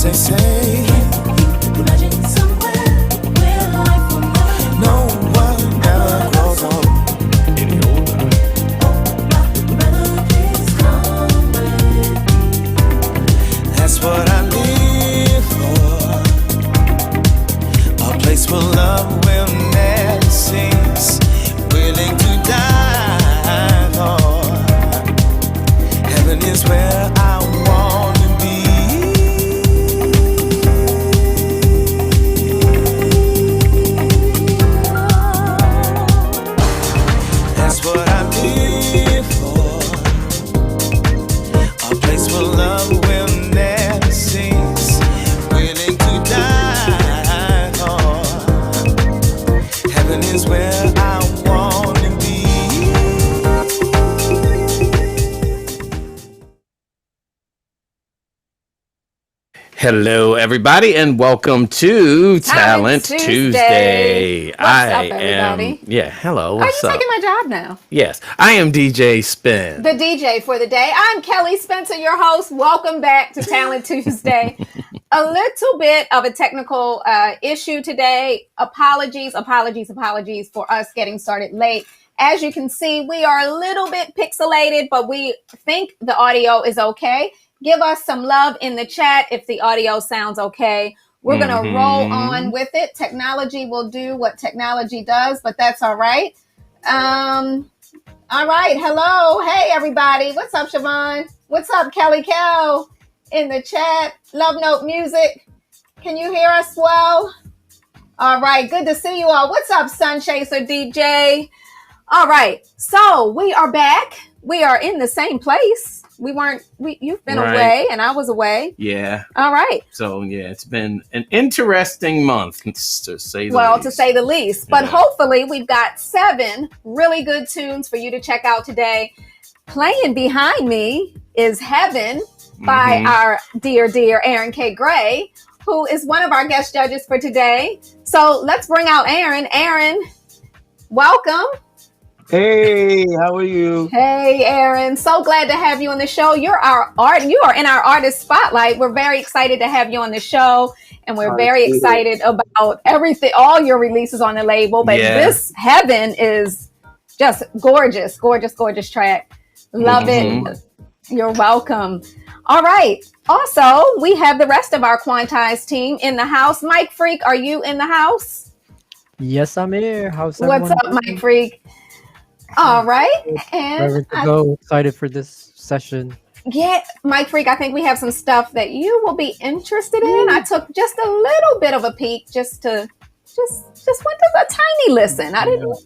they say. Imagine somewhere where life will never. No one ever grows old any older. Memories coming. That's what I live for. A place where love will never cease. Willing to die for. Heaven is where I want to be. That's what I live for. A place where love will never cease. Willing to die for. Heaven is where I want to be. Hello, everybody, and welcome to Talent Tuesday. What's up, everybody? Hello. Are you What's up? taking my job now? Yes, I am DJ Spen. The DJ for the day. I'm Kelly Spencer, your host. Welcome back to Talent Tuesday. A little bit of a technical issue today. Apologies for us getting started late. As you can see, we are a little bit pixelated, but we think the audio is okay. Give us some love in the chat if the audio sounds okay. We're going to roll on with it. Technology will do what technology does, but that's all right. All right. Hello. Hey, everybody. What's up, Siobhan? What's up, Kelly Cow? In the chat. Love Note Music. Can you hear us well? All right. Good to see you all. What's up, Sun Chaser DJ? All right. So we are back. We are in the same place. You've been away and I was away. Yeah. All right. So, it's been an interesting month, to say the least. To say the least. But hopefully we've got 7 really good tunes for you to check out today. Playing behind me is Heaven by our dear Aaron K. Gray, who is one of our guest judges for today. So let's bring out Aaron. Aaron, welcome. Hey, how are you? Hey, Aaron. So glad to have you on the show. You are in our artist spotlight. We're very excited to have you on the show, and we're very excited about everything, all your releases on the label. But this Heaven is just gorgeous track. Love it. You're welcome. All right. Also, we have the rest of our Quantize team in the house. Mike Freak, are you in the house? Yes, I'm here. What's up, Mike Freak? All right. And excited for this session. Yeah, Mike Freak, I think we have some stuff that you will be interested in. I took just a little bit of a peek just went to a tiny listen. I didn't,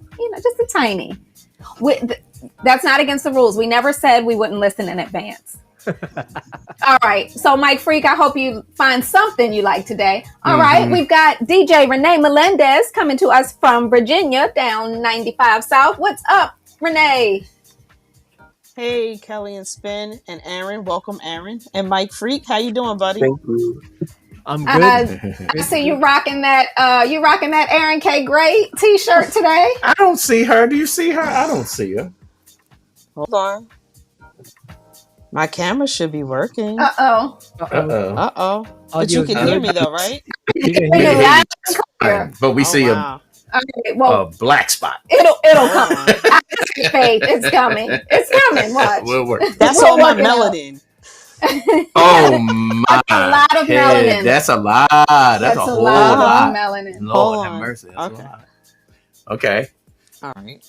just a tiny. That's not against the rules. We never said we wouldn't listen in advance. All right. So, Mike Freak, I hope you find something you like today. All right. We've got DJ Renee Melendez coming to us from Virginia down 95 South. What's up, Renee? Hey, Kelly and Spen and Aaron. Welcome, Aaron. And Mike Freak, how you doing, buddy? Thank you. I'm good. I see you rocking that Aaron K. Gray t-shirt today. I don't see her. Do you see her? I don't see her. Hold on. My camera should be working. Uh-oh. But you can hear me though, right? You can hear me. But we see a black spot. It'll come. I have faith. It's coming. Watch. We'll work. That's all my melanin. Oh my! That's a lot of melanin. That's a lot. That's a whole lot of melanin. Lord have mercy. That's a lot. Okay. All right.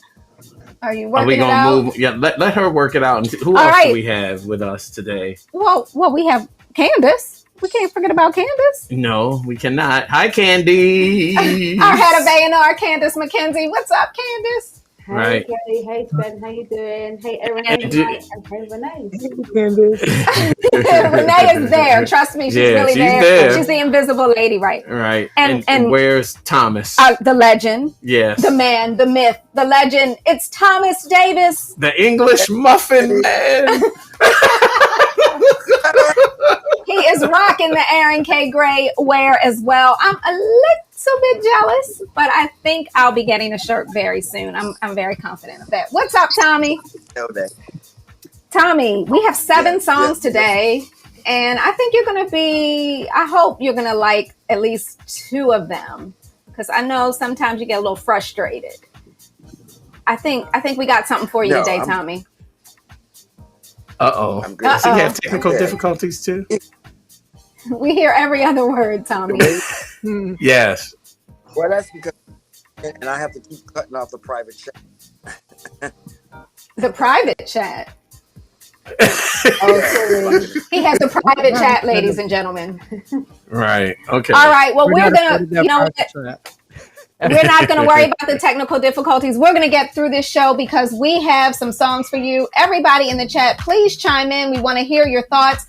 Are you working Are we gonna it out? move? Yeah, let her work it out. And who else do we have with us today? Well, we have Candace. We can't forget about Candace. No, we cannot. Hi, Candy. Our head of A&R, Candace McKenzie. What's up, Candace? Hey, right. Kelly. Hey, Spen. How you doing? Hey, Aaron. And Hey, Renee. Renee is there. Trust me, she's really there. She's the invisible lady, right? Right. And where's Thomas? The legend. Yes. The man, the myth, the legend. It's Thomas Davis. The English muffin man. He is rocking the Aaron K. Gray wear as well. I'm a little bit jealous, but I think I'll be getting a shirt very soon. I'm very confident of that. What's up, Tommy? Tommy, we have 7 songs today. And I think I hope you're going to like at least two of them. Because I know sometimes you get a little frustrated. I think we got something for you today, Tommy. Uh-oh. Does he have technical difficulties too? We hear every other word, Tommy. Yes. Well, that's because, and I have to keep cutting off the private chat. The private chat. He has a private chat, ladies and gentlemen. Right. Okay. All right. Well, we're not going to worry about the technical difficulties. We're going to get through this show because we have some songs for you. Everybody in the chat, please chime in. We want to hear your thoughts.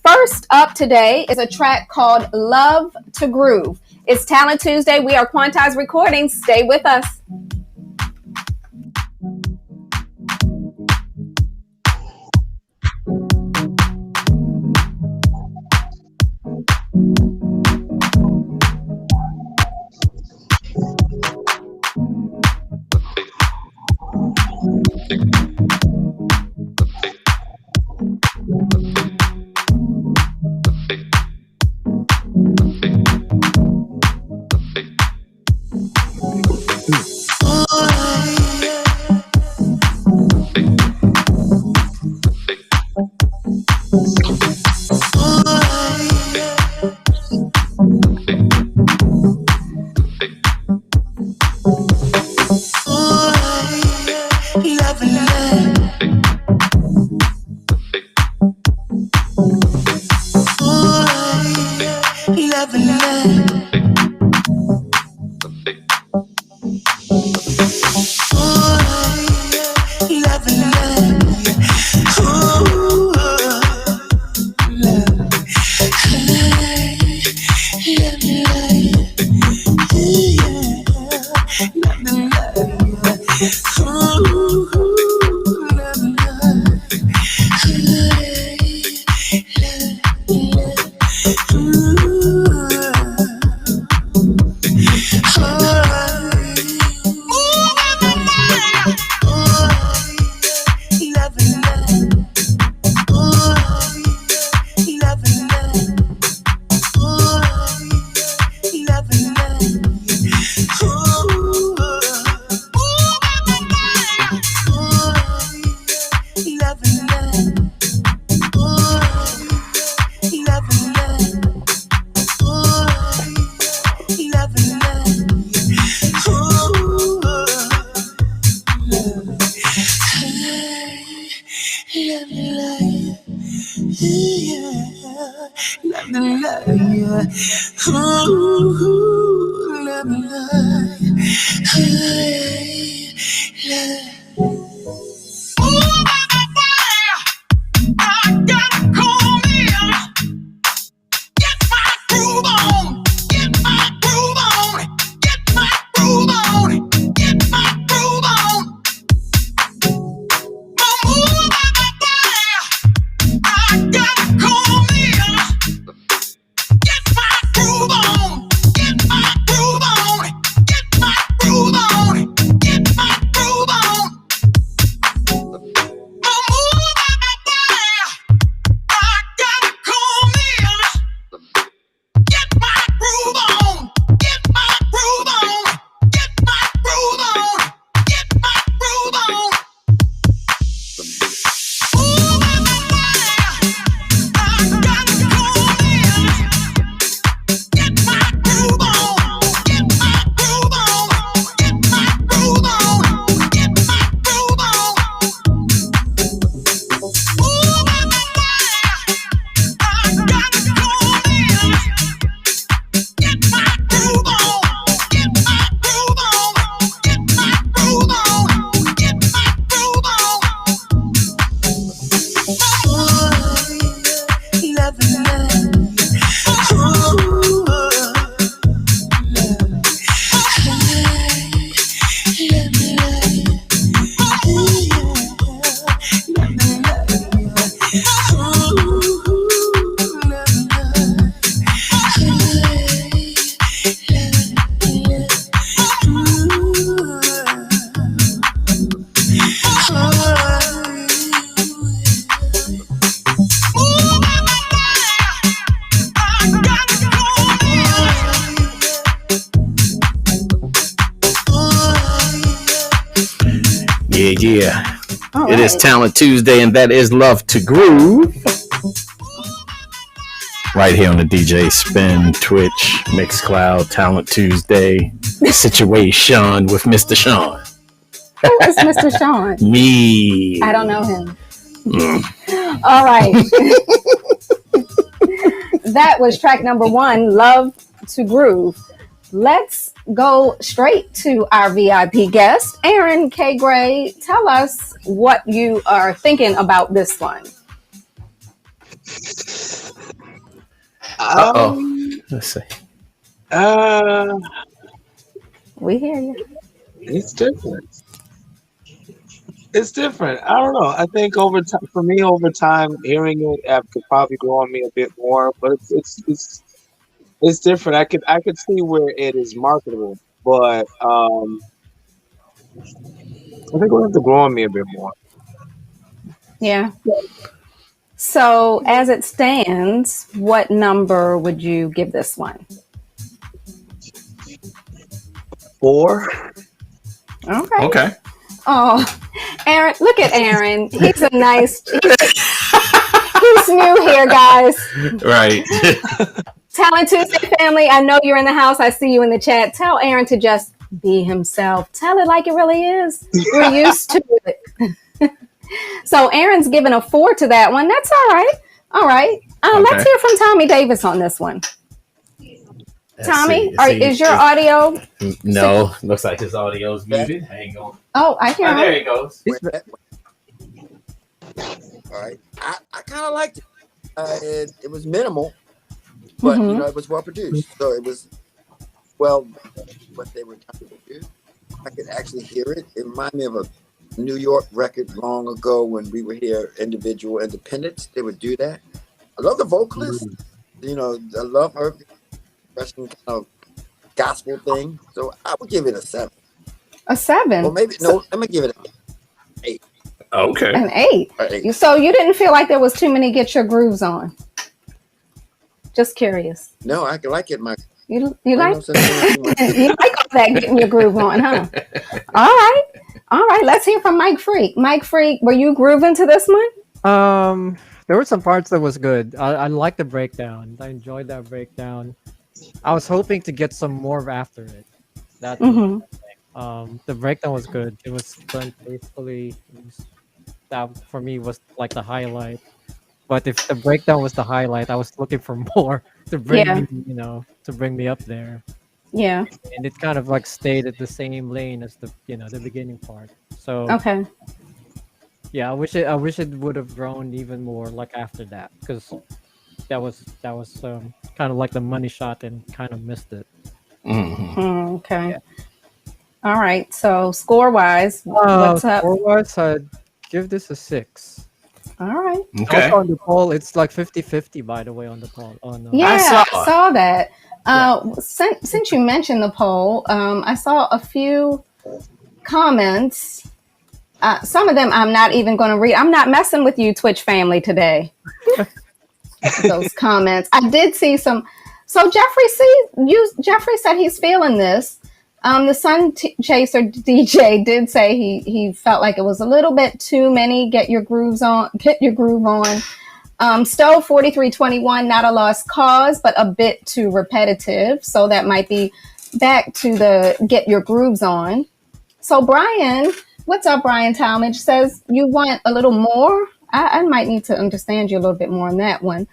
First up today is a track called Love to Groove. It's Talent Tuesday. We are Quantize Recordings. Stay with us. Groove on, get my groove on, get my groove on. Yeah. All It is right. Talent Tuesday, and that is Love to Groove. Right here on the DJ Spen, Twitch, Mixcloud, Talent Tuesday situation with Mr. Sean. Who is Mr. Sean? Me. I don't know him. All right. That was track number 1, Love to Groove. Let's go straight to our VIP guest, Aaron K. Gray. Tell us what you are thinking about this one. Let's see. We hear you. It's different. It's different. I don't know. I think over time, for me, over time, hearing it could probably grow on me a bit more. But it's different. I could see where it is marketable, but I think it'll have to grow on me a bit more. Yeah. So, as it stands, what number would you give this one? 4. Okay. Okay. Oh, Aaron, look at Aaron. He's a nice. He's new here, guys. Right. Talent Tuesday family, I know you're in the house. I see you in the chat. Tell Aaron to just be himself. Tell it like it really is. We're used to it. So Aaron's giving a 4 to that one. That's all right. All right. Let's hear from Tommy Davis on this one. Tommy, is your audio? No, looks like his audio's muted. Hang on. Oh, I hear him. There he goes. All right. I kind of liked it. It was minimal, but you know, it was well produced. So it was well what they were trying to do. I could actually hear it. It reminded me of a New York record long ago when we were here, Individual Independence. They would do that. I love the vocalist. You know, I love her Russian kind of gospel thing. So I would give it a 7. A 7? Well, maybe no. I'm gonna give it an 8. Okay. An 8. An 8. So you didn't feel like there was too many get your grooves on? Just curious. No, I like it. You like you you like all that getting your groove on, huh? All right. Let's hear from Mike Freak. Mike Freak, were you grooving to this one? There were some parts that was good. I liked the breakdown. I enjoyed that breakdown. I was hoping to get some more after it. That the breakdown was good. It was done tastefully. That for me was like the highlight. But if the breakdown was the highlight, I was looking for more to bring me, to bring me up there. Yeah. And it kind of like stayed at the same lane as the beginning part. So okay. Yeah, I wish it would have grown even more like after that, because that was kind of like the money shot and kind of missed it. Okay. Yeah. All right. So score wise, what's up? Score wise, I'd give this a 6. All right. Okay. Also on the poll, it's like 50-50, by the way, on the poll. I saw that. Since you mentioned the poll, I saw a few comments. Some of them I'm not even going to read. I'm not messing with you, Twitch family, today. Those comments. I did see some. So Jeffrey said he's feeling this. The Sun Chaser DJ did say he felt like it was a little bit too many. Get your groove on. Stove 4321, not a lost cause, but a bit too repetitive. So that might be back to the get your grooves on. So Brian, what's up, Brian Talmadge, says you want a little more. I might need to understand you a little bit more on that one.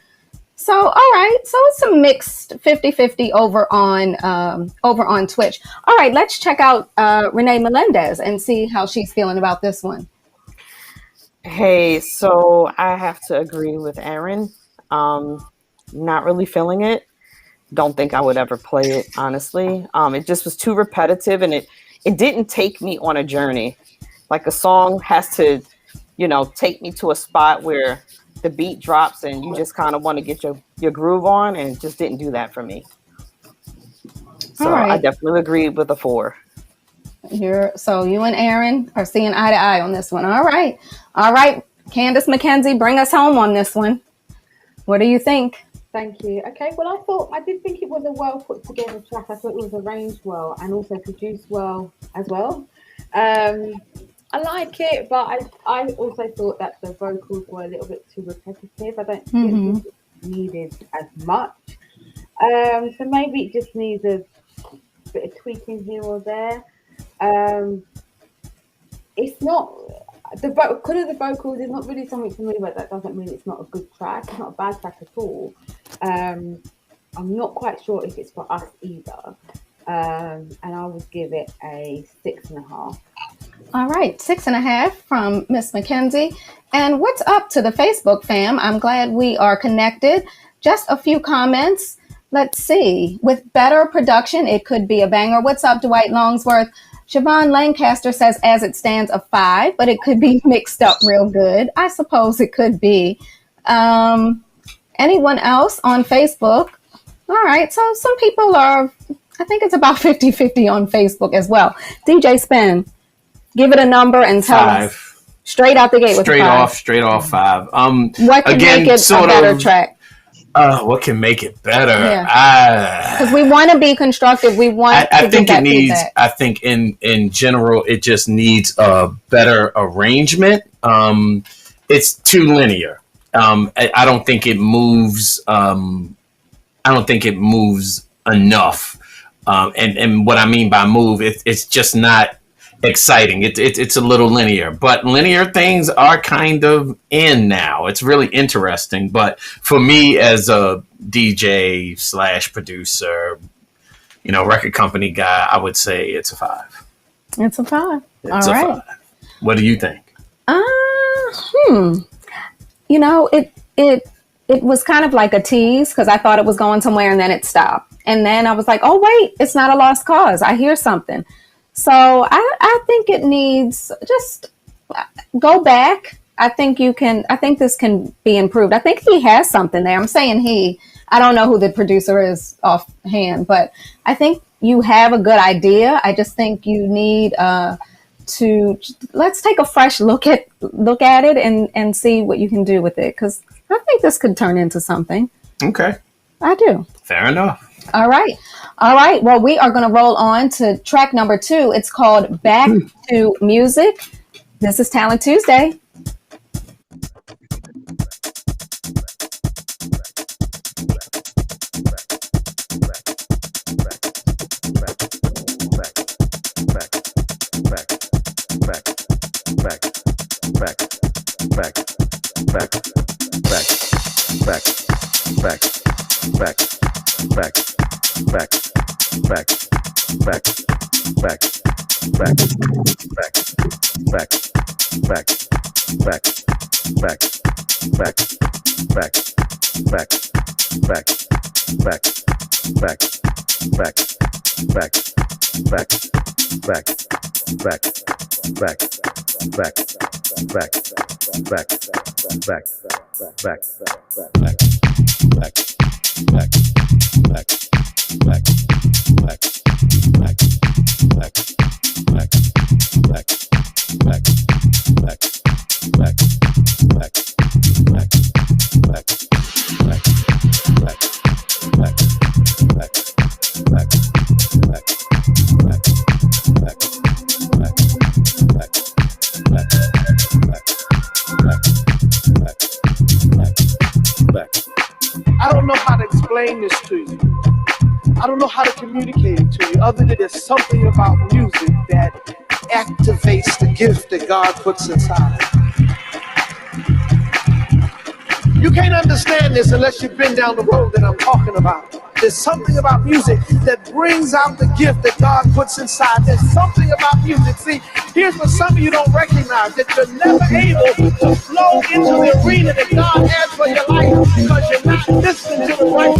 So, all right. So it's a mixed 50-50 over on Twitch. All right. Let's check out Renee Melendez and see how she's feeling about this one. Hey, so I have to agree with Aaron. Not really feeling it. Don't think I would ever play it, honestly. It just was too repetitive, and it didn't take me on a journey. Like a song has to, take me to a spot where the beat drops and you just kind of want to get your groove on, and it just didn't do that for me. So I definitely agree with a 4. So you and Aaron are seeing eye to eye on this one. All right. Candace McKenzie, bring us home on this one. What do you think? Thank you. Okay, well, I did think it was a well put together track. I thought it was arranged well and also produced well as well. I like it, but I also thought that the vocals were a little bit too repetitive. I don't Mm-hmm. think it needed as much. So maybe it just needs a bit of tweaking here or there. It's not because of the vocals. It's not really something to me, but that doesn't mean it's not a good track. It's not a bad track at all. I'm not quite sure if it's for us either. And I would give it a 6.5. All right, 6.5 from Miss Mackenzie. And what's up to the Facebook fam? I'm glad we are connected. Just a few comments. Let's see. With better production, it could be a banger. What's up, Dwight Longsworth? Siobhan Lancaster says, as it stands, a 5, but it could be mixed up real good. I suppose it could be. Anyone else on Facebook? All right, so some people are, I think it's about 50-50 on Facebook as well. DJ Spen, give it a number and tell us straight out the gate with straight off 5. What can again, make it a better track? What can make it better? Because we want to be constructive. We want. I think it needs. Feedback. I think in general, it just needs a better arrangement. It's too linear. I don't think it moves. I don't think it moves enough. And what I mean by move, it's just not exciting. It's a little linear, but linear things are kind of in now. It's really interesting. But for me as a DJ / producer, record company guy, I would say it's a 5. It's a 5. It's a 5. What do you think? It was kind of like a tease because I thought it was going somewhere and then it stopped. And then I was like, oh, wait, it's not a lost cause. I hear something. So I think it needs just go back. I think this can be improved. I think he has something there. I'm saying I don't know who the producer is offhand, but I think you have a good idea. I just think you need let's take a fresh look at it and see what you can do with it. Because I think this could turn into something. Okay. I do. Fair enough. All right. Well, we are going to roll on to track number 2. It's called Back to Music. This is Talent Tuesday. I don't know how to explain this to you. I don't know how to communicate it to you other than there's something about music that activates the gift that God puts inside. You can't understand this unless you've been down the road that I'm talking about. There's something about music that brings out the gift that God puts inside. There's something about music. See, here's what some of you don't recognize, that you're never able to flow into the arena that God has for your life because you're not listening to the right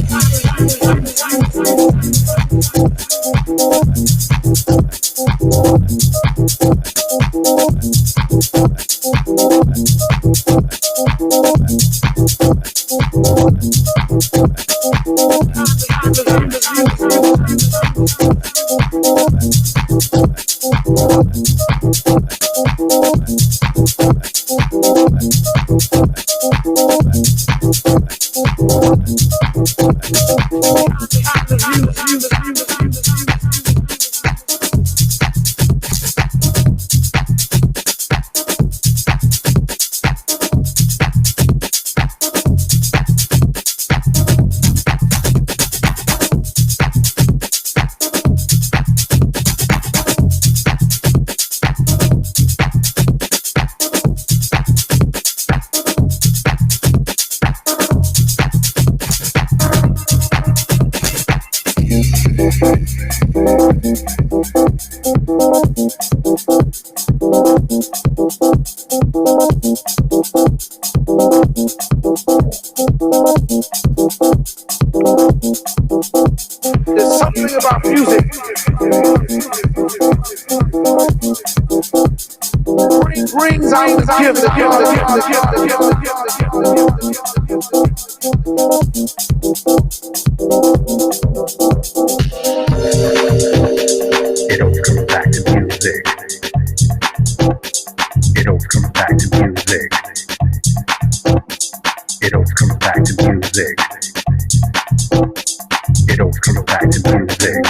There's something about music brings out the gift that It always comes back to music. It always comes back to music. It always comes back to music. It always comes back to music.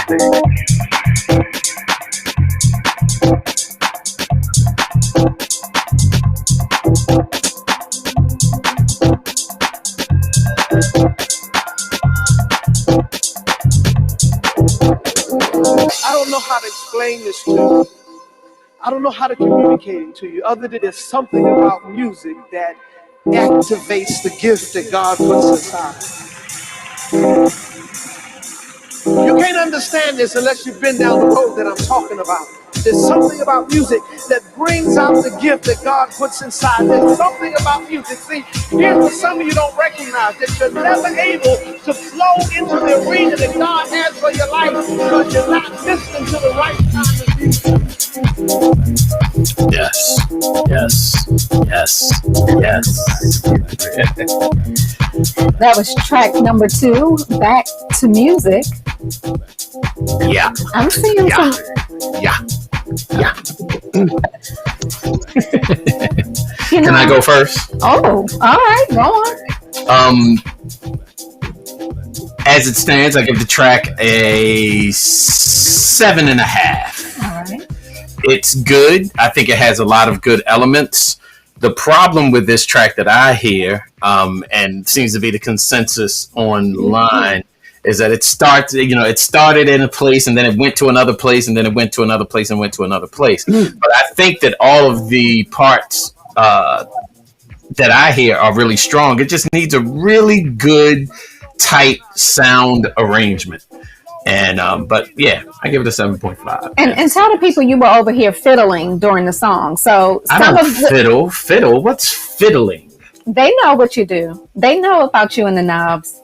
I don't know how to explain this to you. I don't know how to communicate it to you other than there's something about music that activates the gift that God puts inside. You can't understand this unless you've been down the road that I'm talking about. There's something about music that brings out the gift that God puts inside. There's something about music. See, here's what some of you don't recognize, that you're never able to flow into the arena that God has for your life because you're not listening to the right kind of music. Yes. That was track number 2, Back to Music. Yeah. I'm seeing some. Yeah. You know, Can I go first? Oh, all right, go on. As it stands, I give the track a 7.5. All right. It's good. I think it has a lot of good elements. The problem with this track that I hear, and seems to be the consensus online, is that it started in a place and then it went to another place and then it went to another place and went to another place. But I think that all of the parts that I hear are really strong. It just needs a really good, tight sound arrangement. And but yeah, I give it a 7.5. And tell the people you were over here fiddling during the song. So I don't fiddle. What's fiddling? They know what you do. They know about you and the knobs.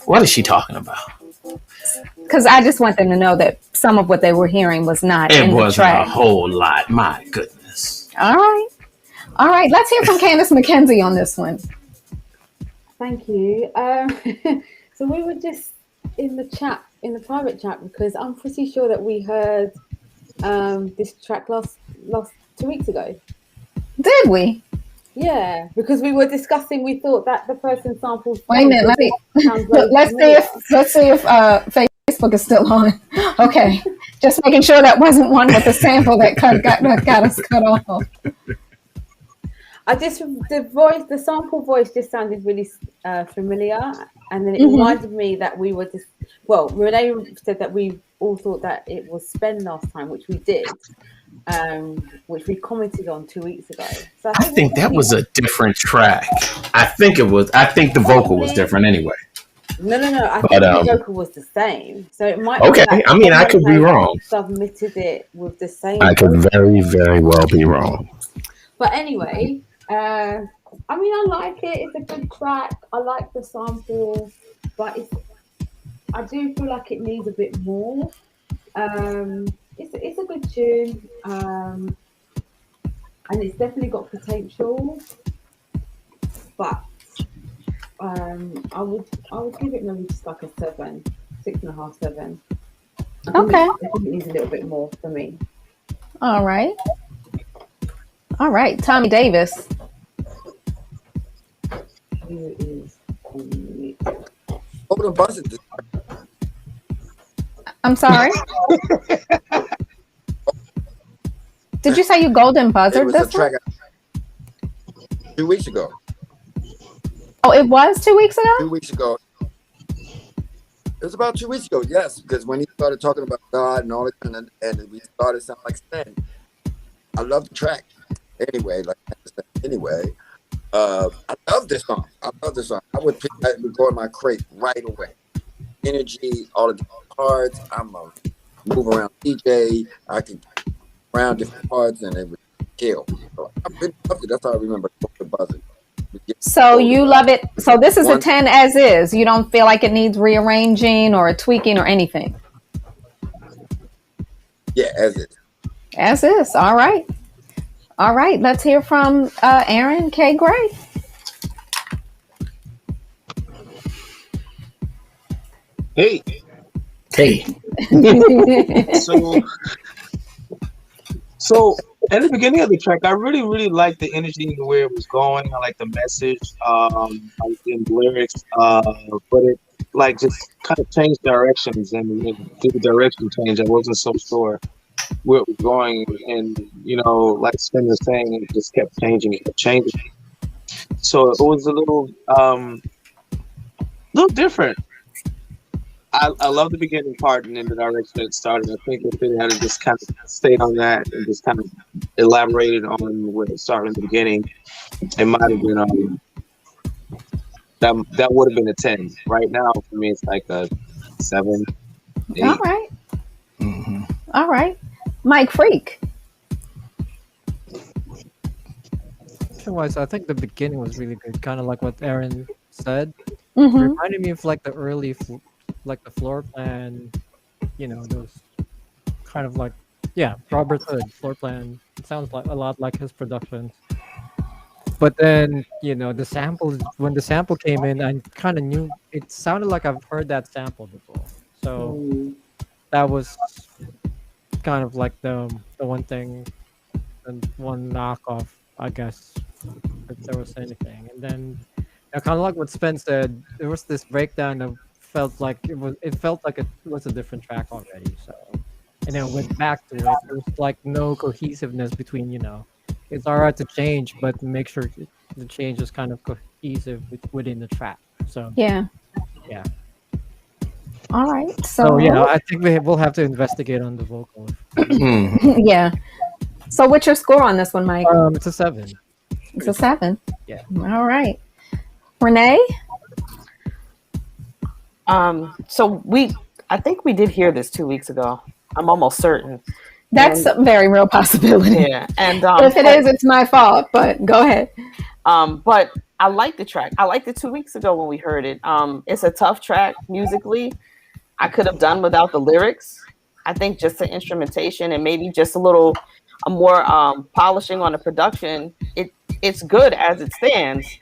What is she talking about? Because I just want them to know that some of what they were hearing was not in the It wasn't track. a whole lot. My goodness. All right. Let's hear from Candace McKenzie on this one. Thank you. So we were just in the private chat, because I'm pretty sure that we heard this track last 2 weeks ago. Did we? Yeah, because we were discussing. We thought that the person sampled. Wait a minute. Let's see if Facebook is still on. Okay, just making sure that wasn't one with the sample that got us cut off. The sample voice just sounded really familiar, and then it reminded me that we were just. Well, Renee said that we all thought that it was Spen last time, which we did. Which we commented on 2 weeks ago. So I think that was a different track. I think the vocal was different anyway. No. I think the vocal was the same. So it might be okay. that I mean, I could be wrong. Submitted it with the same. I could very, very well be wrong. But anyway, I like it. It's a good track. I like the sample, but I do feel like it needs a bit more. It's a good tune, and it's definitely got potential. But I would give it maybe just like a 7, 6.5, 7. Okay. I think it needs a little bit more for me. All right. Tommy Davis. Who is Open a buzzer. I'm sorry. Did you say you golden buzzard? It was a track 2 weeks ago. Oh, it was 2 weeks ago? 2 weeks ago. It was about 2 weeks ago, yes, because when he started talking about God and all that, and we started sounding like Spen. I love the track. Anyway, I love this song. I would pick that and go in my crate right away. Energy, all of the cards. I'm a move around DJ. I can around different parts and it would kill. So I really loved it. That's how I remember the buzzer. So you love it. So this is a Once- 10 as is. You don't feel like it needs rearranging or tweaking or anything. Yeah, as is. As is. All right. All right. Let's hear from Aaron K. Gray. Hey, Hey, so so at the beginning of the track, I really liked the energy and where it was going. I like the message, I like the lyrics, but it like just kind of changed directions, and did the direction change. I wasn't so sure where it was going, and like Spen was saying, it just kept changing, it kept changing. So it was a little different. I love the beginning part and then the direction it started. I think if it had just kind of stayed on that and just kind of elaborated on where it started in the beginning, it might have been that would have been a 10. Right now for me it's like a 7, 8. All right. All right. Mike Freak. Otherwise, I think the beginning was really good, kind of like what Aaron said. Mm-hmm. It reminded me of like the early, like the floor plan, those kind of like, Robert Hood floor plan. It sounds like a lot like his productions. But then, the samples, when the sample came in, I kind of knew it sounded like I've heard that sample before. So that was kind of like the one thing and one knockoff, I guess, if there was anything. And then kind of like what Spen said, there was this breakdown that felt like it was a different track already. So, and then went back to it. There was like no cohesiveness between, it's alright to change, but make sure the change is kind of cohesive within the track. So Yeah. yeah. All right. So yeah, I think we'll have to investigate on the vocal. Yeah. So what's your score on this one, Mike? It's a 7. It's a 7. Yeah. All right. Renee? So I think we did hear this 2 weeks ago. I'm almost certain. That's a very real possibility. Yeah, and if it is, it's my fault. But go ahead. But I like the track. I liked it 2 weeks ago when we heard it. It's a tough track musically. I could have done without the lyrics. I think just the instrumentation and maybe just a more polishing on the production. It's good as it stands.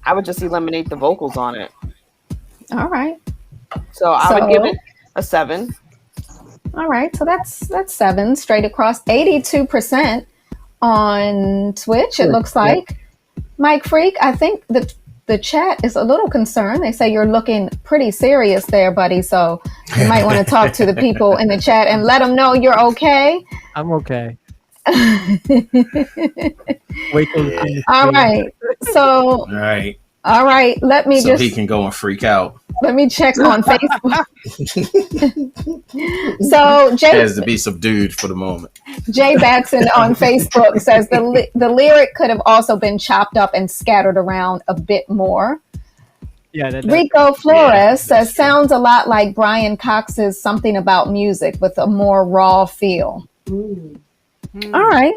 I would just eliminate the vocals on it. All right. So I would give it a 7. All right. So that's 7 straight across. 82% on Twitch, it looks like. Mike Freak, I think the chat is a little concerned. They say you're looking pretty serious there, buddy. So you might want to talk to the people in the chat and let them know you're okay. I'm okay. Wait till All right. So all right. Let me so he can go and freak out. Let me check on Facebook. So Jay has to be subdued for the moment. Jay Batson on Facebook says the lyric could have also been chopped up and scattered around a bit more. Yeah. Rico Flores says sounds a lot like Brian Cox's Something About Music with a more raw feel. All right.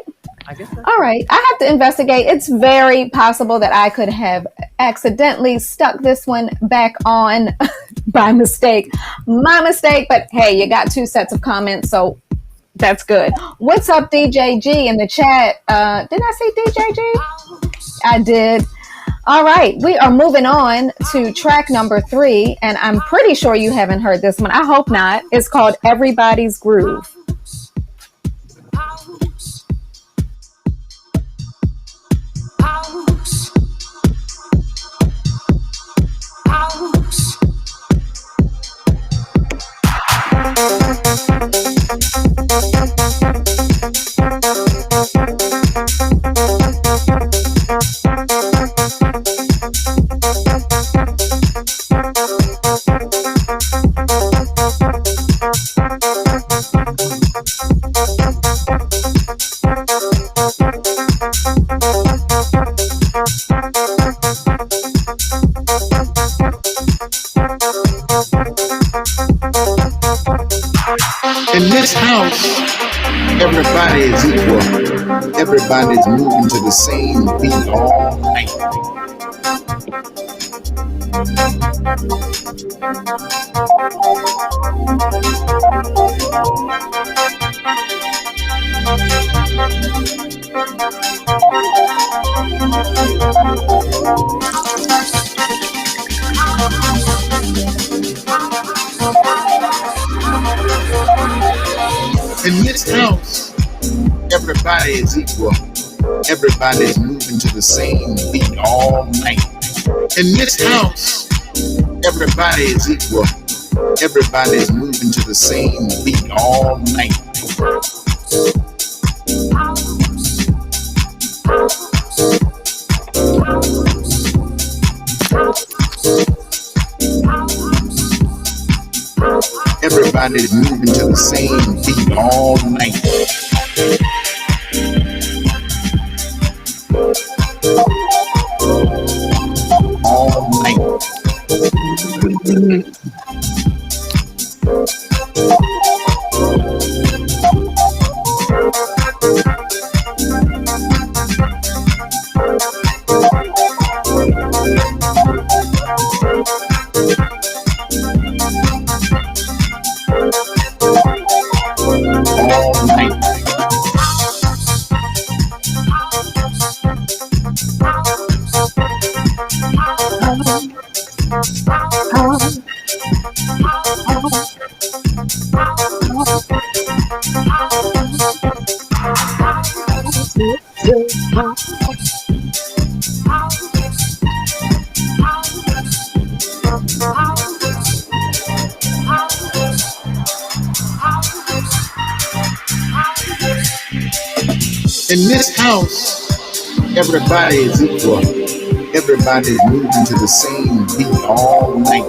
All right. I have to investigate. It's very possible that I could have accidentally stuck this one back on by mistake. My mistake. But hey, you got 2 sets of comments, so that's good. What's up, DJ G in the chat? Didn't I say DJ G? I did. All right. We are moving on to track number 3, and I'm pretty sure you haven't heard this one. I hope not. It's called Everybody's Groove. Everybody's moving to the same beat all night. In this house, everybody is equal. Everybody's moving to the same beat all night. In this house, everybody is equal. Everybody's moving to the same beat all night. Everybody's moving to the same beat all night. All night. All night. In this house, everybody is equal. Everybody's moving to the same beat all night.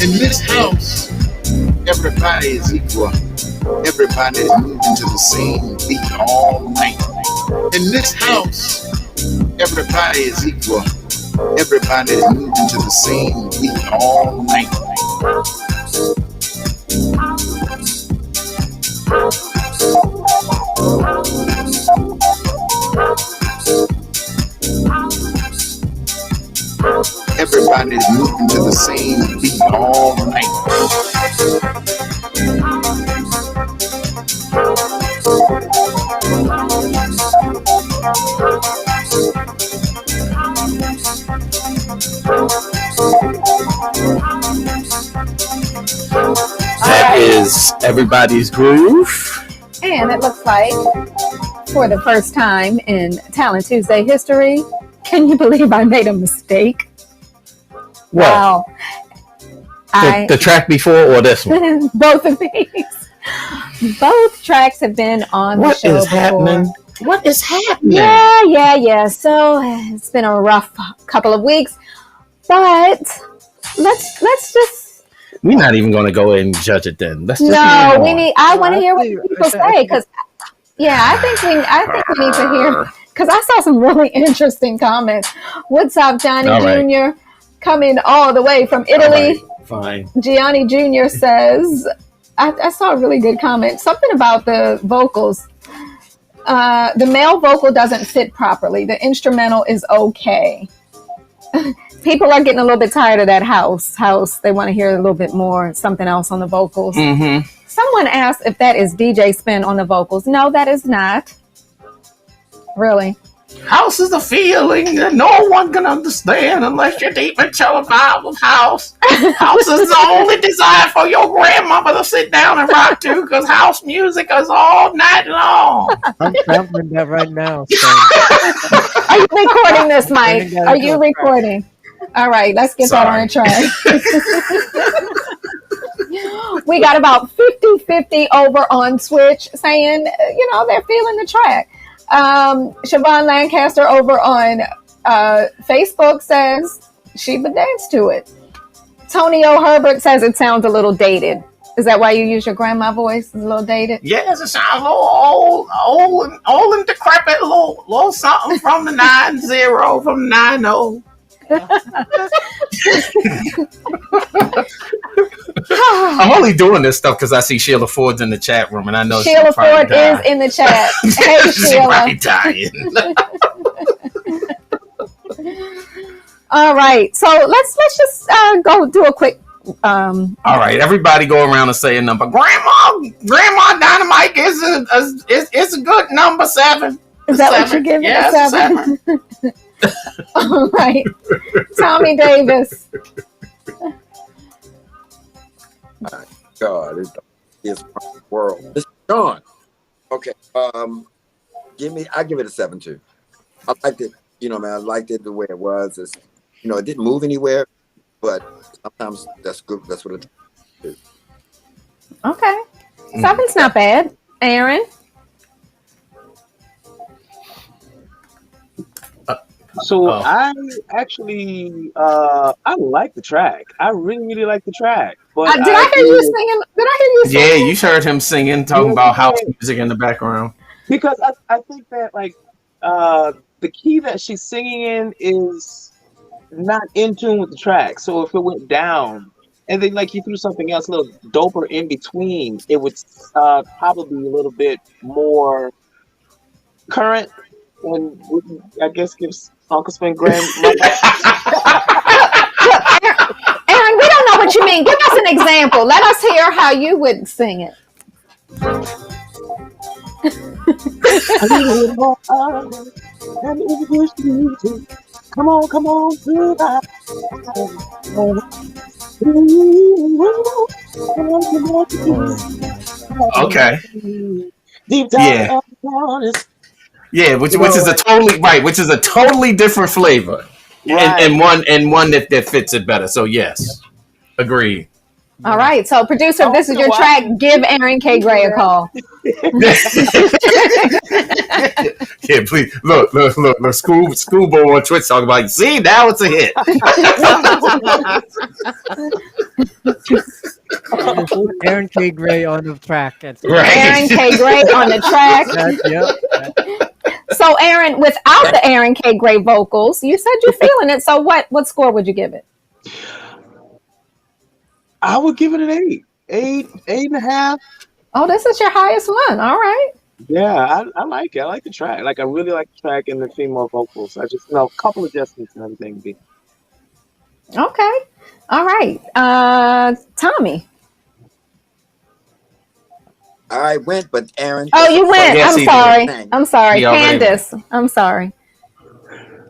In this house, everybody is equal. Everybody's moving to the same beat all night. In this house, everybody is equal. Everybody's moving to the same beat all night. Everybody's moving to the same beat all night. That is Everybody's Groove. And it looks like for the first time in Talent Tuesday history, can you believe I made a mistake? What? Wow. The track before or this one? Both of these. Both tracks have been on the What show is before. happening? What is happening? Yeah. So it's been a rough couple of weeks, but let's just. We're not even going to go and judge it then. Let's just No, move we on. need. I want to hear what people say because, I think we need to hear because I saw some really interesting comments. What's up, Johnny All right. Jr. coming all the way from Italy? All right, fine. Gianni Jr. says, I saw a really good comment. Something about the vocals. The male vocal doesn't fit properly. The instrumental is okay. People are getting a little bit tired of that house. They want to hear a little bit more, something else on the vocals. Mm-hmm. Someone asked if that is DJ Spen on the vocals. No, that is not. Really. House is a feeling that no one can understand unless you're deep into a vibe of house. House is the only designed for your grandmama to sit down and rock to because house music is all night long. I'm sampling that right now. So. Are you recording this, Mike? Are you recording? All right, let's get that on a track. We got about 50-50 over on Twitch saying, they're feeling the track. Siobhan Lancaster over on Facebook says she would dance to it. Tony O. Herbert says it sounds a little dated. Is that why you use your grandma voice? It's a little dated? Yes, it sounds a little old and decrepit, a little something from the 90, from the 90. I'm only doing this stuff because I see Sheila Ford's in the chat room, and I know Sheila Ford is in the chat. Hey, Sheila. She's dying. All right, so let's just go do a quick. All right, everybody go around and say a number. Grandma Dynamite is a good number 7. Is that what you're giving? Yeah, a 7? All right, Tommy Davis. My God, it's the world. It's Sean. Okay, I give it a 7 too. I liked it. Man, I liked it the way it was. It's, it didn't move anywhere, but sometimes that's good. That's what it is. Okay, 7's not bad. Aaron. So I actually I like the track. I really like the track. But Did I hear you singing? Did I hear you singing? Yeah, you heard him singing, talking about house music in the background. Because I think that the key that she's singing in is not in tune with the track. So if it went down and then you threw something else a little doper in between, it would probably be a little bit more current, and I guess gives Uncle Spen Graham. Aaron, we don't know what you mean. Give us an example. Let us hear how you would sing it. Come on, Okay. Deep down, yeah, which is a totally different flavor, right. and one that fits it better. So yes, agreed. All right, so producer, this is your track. Give Aaron K. Gray a call. Yeah, please look. Schoolboy on Twitch talking about. See, now it's a hit. Aaron K. Gray on the track. Right. Aaron K. Gray on the track. Yep. So, Aaron, without the Aaron K. Gray vocals, you said you're feeling it. So, what score would you give it? I would give it an 8 and a half. Oh, this is your highest one. All right. Yeah, I like it. I like the track. I really like the track and the female vocals. I just a couple adjustments and everything. Okay. All right. Tommy. I went, but Aaron. Oh, you went. Yes, I'm sorry. He already Candace. I'm sorry.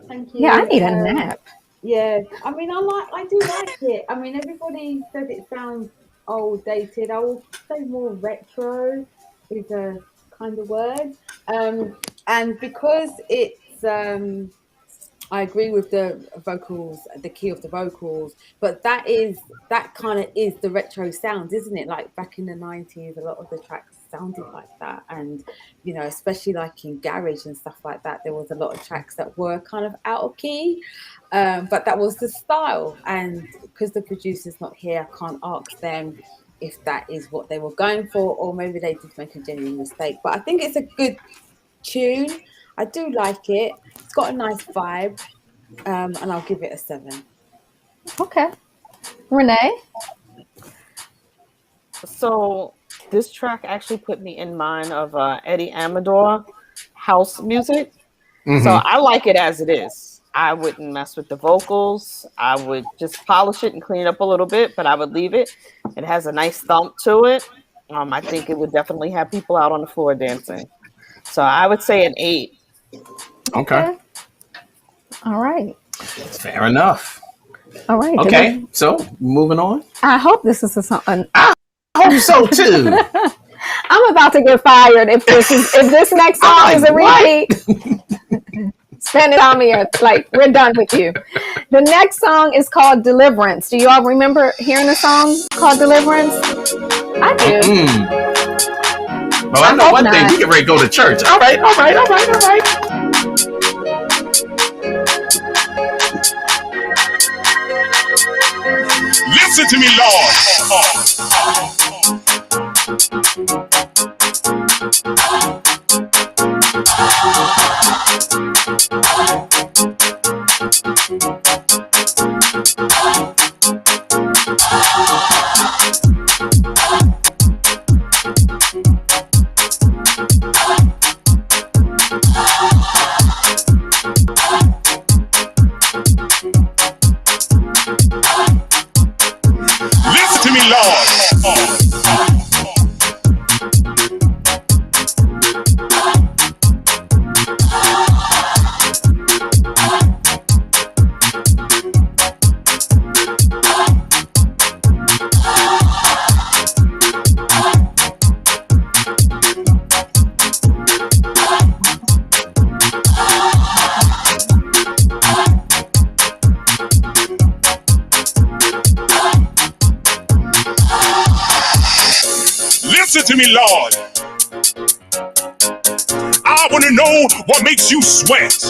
Thank you. Yeah, I need a nap. Yeah, I mean, I do like it. I mean, everybody says it sounds old, dated. I would say more retro is a kind of word. And because it's, I agree with the vocals, the key of the vocals, but that kind of is the retro sound, isn't it? Like back in the 90s, a lot of the tracks sounded like that, and especially in garage and stuff like that, there was a lot of tracks that were kind of out of key, but that was the style. And because the producer's not here, I can't ask them if that is what they were going for, or maybe they did make a genuine mistake. But I think it's a good tune. I do like it. It's got a nice vibe, and I'll give it a 7. Okay. Renee? So this track actually put me in mind of Eddie Amador house music. Mm-hmm. So I like it as it is. I wouldn't mess with the vocals. I would just polish it and clean it up a little bit, but I would leave it. It has a nice thump to it. I think it would definitely have people out on the floor dancing. So I would say an 8. Okay. All right. Fair enough. All right. Okay. So moving on. I hope this is something. I hope so too. I'm about to get fired if this next song is a repeat. Spend it on me. We're done with you. The next song is called Deliverance. Do you all remember hearing a song called Deliverance? I do. Well, I know one thing. We get ready to go to church. All right. Listen to me, Lord. Listen to me, Lord. Listen to me, Lord. I want to know what makes you sweat.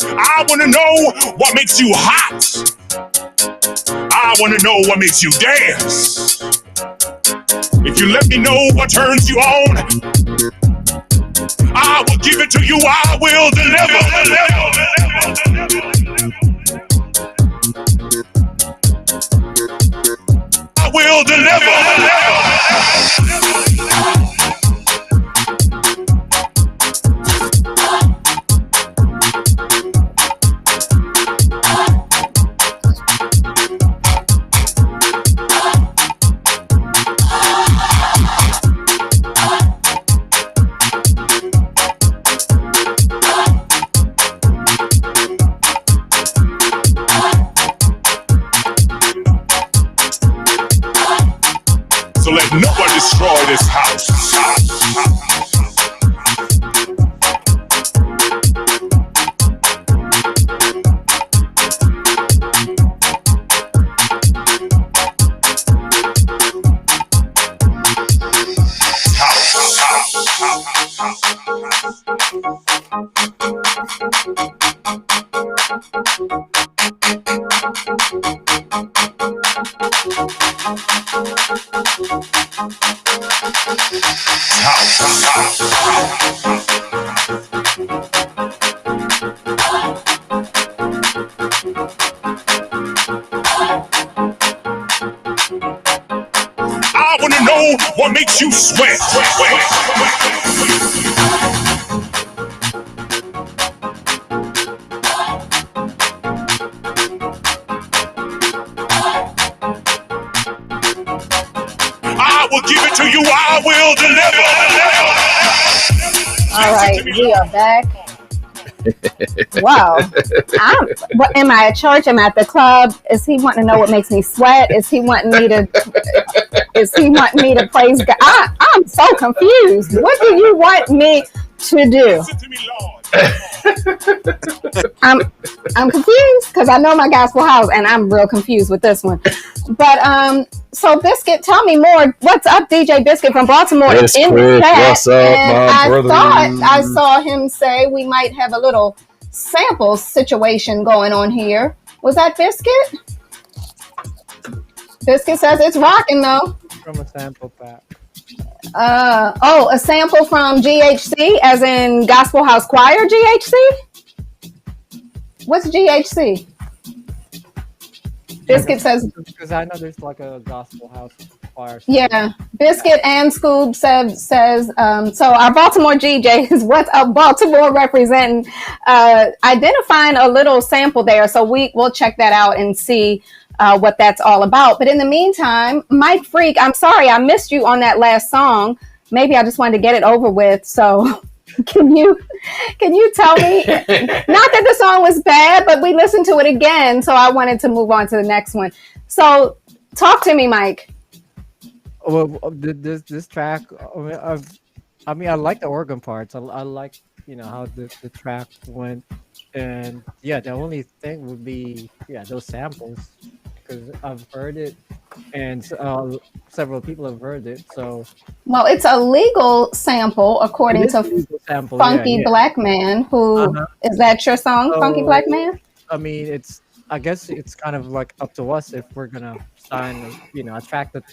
I want to know what makes you hot. I want to know what makes you dance. If you let me know what turns you on, I will give it to you. I will deliver. I will deliver. So let no one destroy this house. I want to know what makes you sweat. I will give it to you. I will deliver. All right, we are back. Wow. Am I at church? Am I at the club? Is he wanting to know what makes me sweat? Is he wanting me to praise God? I'm so confused. What do you want me to do? I'm confused because I know my gospel house and I'm real confused with this one. But so Biscuit, tell me more. What's up, DJ Biscuit from Baltimore? Yes, in Chris, the chat. what's up, And my I brother? thought I saw him say we might have a little sample situation going on here. Was that Biscuit? Biscuit says it's rocking though. From a sample pack. A sample from GHC, as in Gospel House Choir GHC? What's GHC? Biscuit says, because I know there's like a Gospel House choir. yeah. Biscuit and Scoob says so our Baltimore GJs, what's up, Baltimore representing, identifying a little sample there. So we'll check that out and see what that's all about. But in the meantime, Mike Freak, I'm sorry I missed you on that last song. Maybe I just wanted to get it over with. So can you tell me, not that the song was bad, but we listened to it again, so I wanted to move on to the next one. So talk to me, Mike. Well, this track, I mean, I like the organ parts. I like, how the track went. And yeah, the only thing would be, those samples, because I've heard it and several people have heard it. So, well, it's a legal sample according to Funky Black Man. Who is that? Your song, Funky Black Man? I mean, it's I guess it's kind of like up to us if we're gonna sign, a track that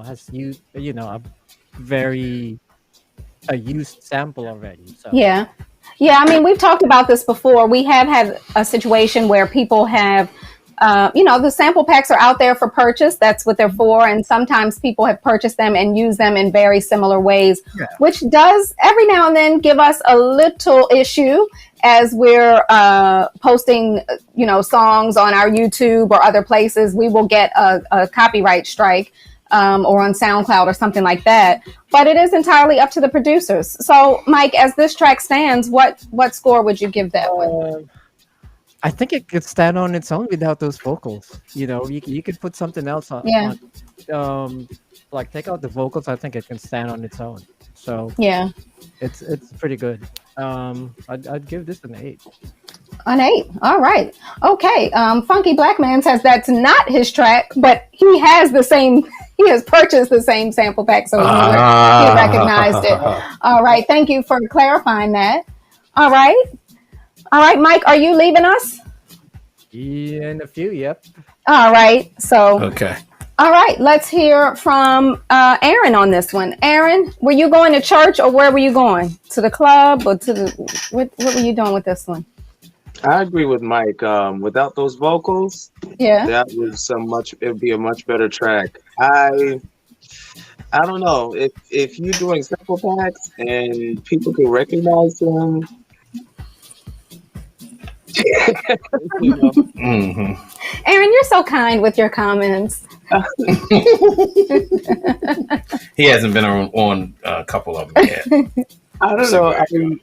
has a very a used sample already. So Yeah. Yeah, I mean, we've talked about this before. We have had a situation where people have, the sample packs are out there for purchase. That's what they're for. And sometimes people have purchased them and use them in very similar ways, yeah, which does every now and then give us a little issue as we're posting, songs on our YouTube or other places. We will get a copyright strike. Or on SoundCloud or something like that. But it is entirely up to the producers. So, Mike, as this track stands, what score would you give that one? I think it could stand on its own without those vocals. You could put something else Yeah. on, like take out the vocals. I think it can stand on its own. So Yeah. it's pretty good. I'd give this an 8. An 8. All right. Okay. Funky Black Man says that's not his track, but he has the same. He has purchased the same sample pack, so he recognized it. All right. Thank you for clarifying that. All right. All right, Mike, are you leaving us? In a few, yep. All right. So. Okay. All right. Let's hear from Aaron on this one. Aaron, were you going to church or where were you going? To the club or to the? What were you doing with this one? I agree with Mike. Without those vocals, Yeah. that was it would be a much better track. I don't know if you're doing sample packs and people can recognize them. Mm-hmm. Aaron, you're so kind with your comments. He hasn't been on a couple of them yet. I don't know. I mean,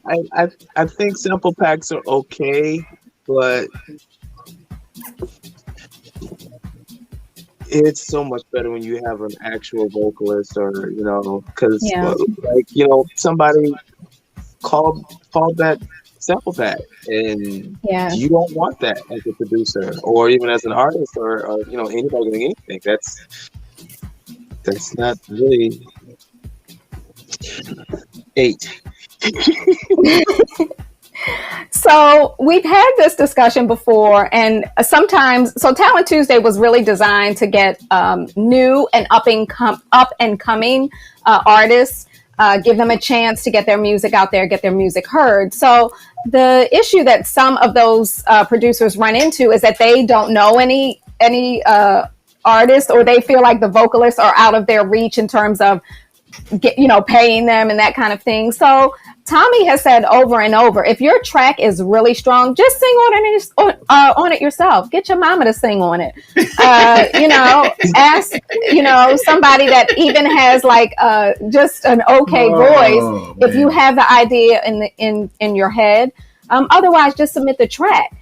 I think sample packs are okay, but it's so much better when you have an actual vocalist, or because somebody called that sample pack, and you don't want that as a producer, or even as an artist, or anybody doing anything. That's not really 8. So we've had this discussion before, and sometimes, Talent Tuesday was really designed to get new and up and coming artists, give them a chance to get their music out there, get their music heard. So the issue that some of those producers run into is that they don't know any artists, or they feel like the vocalists are out of their reach in terms of paying them and that kind of thing. So Tommy has said over and over, if your track is really strong, just sing on it yourself. Get your mama to sing on it. Ask somebody that even has like just an okay voice. If you have the idea in your head, otherwise just submit the track.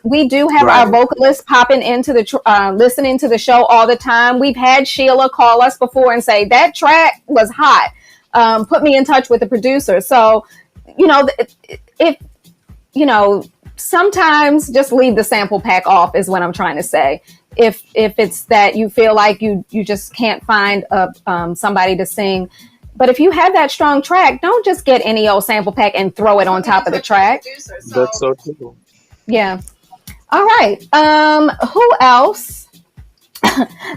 We do have our vocalists popping into listening to the show all the time. We've had Sheila call us before and say, that track was hot. Put me in touch with the producer. So, if sometimes just leave the sample pack off is what I'm trying to say. If it's that you feel like you just can't find somebody to sing. But if you have that strong track, don't just get any old sample pack and throw it on top of the track. That's so true. Yeah. All right. Who else?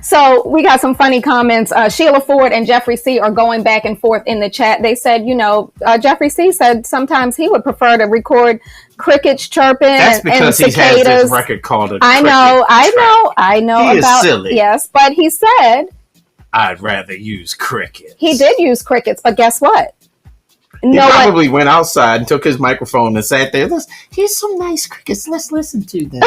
So we got some funny comments. Sheila Ford and Jeffrey C. are going back and forth in the chat. They said, Jeffrey C. said sometimes he would prefer to record crickets chirping. That's because and cicadas. He has this record called a I know. He about is silly. Yes, but he said I'd rather use crickets. He did use crickets, but guess what? He probably went outside and took his microphone and sat there. Here's some nice crickets. Let's listen to them.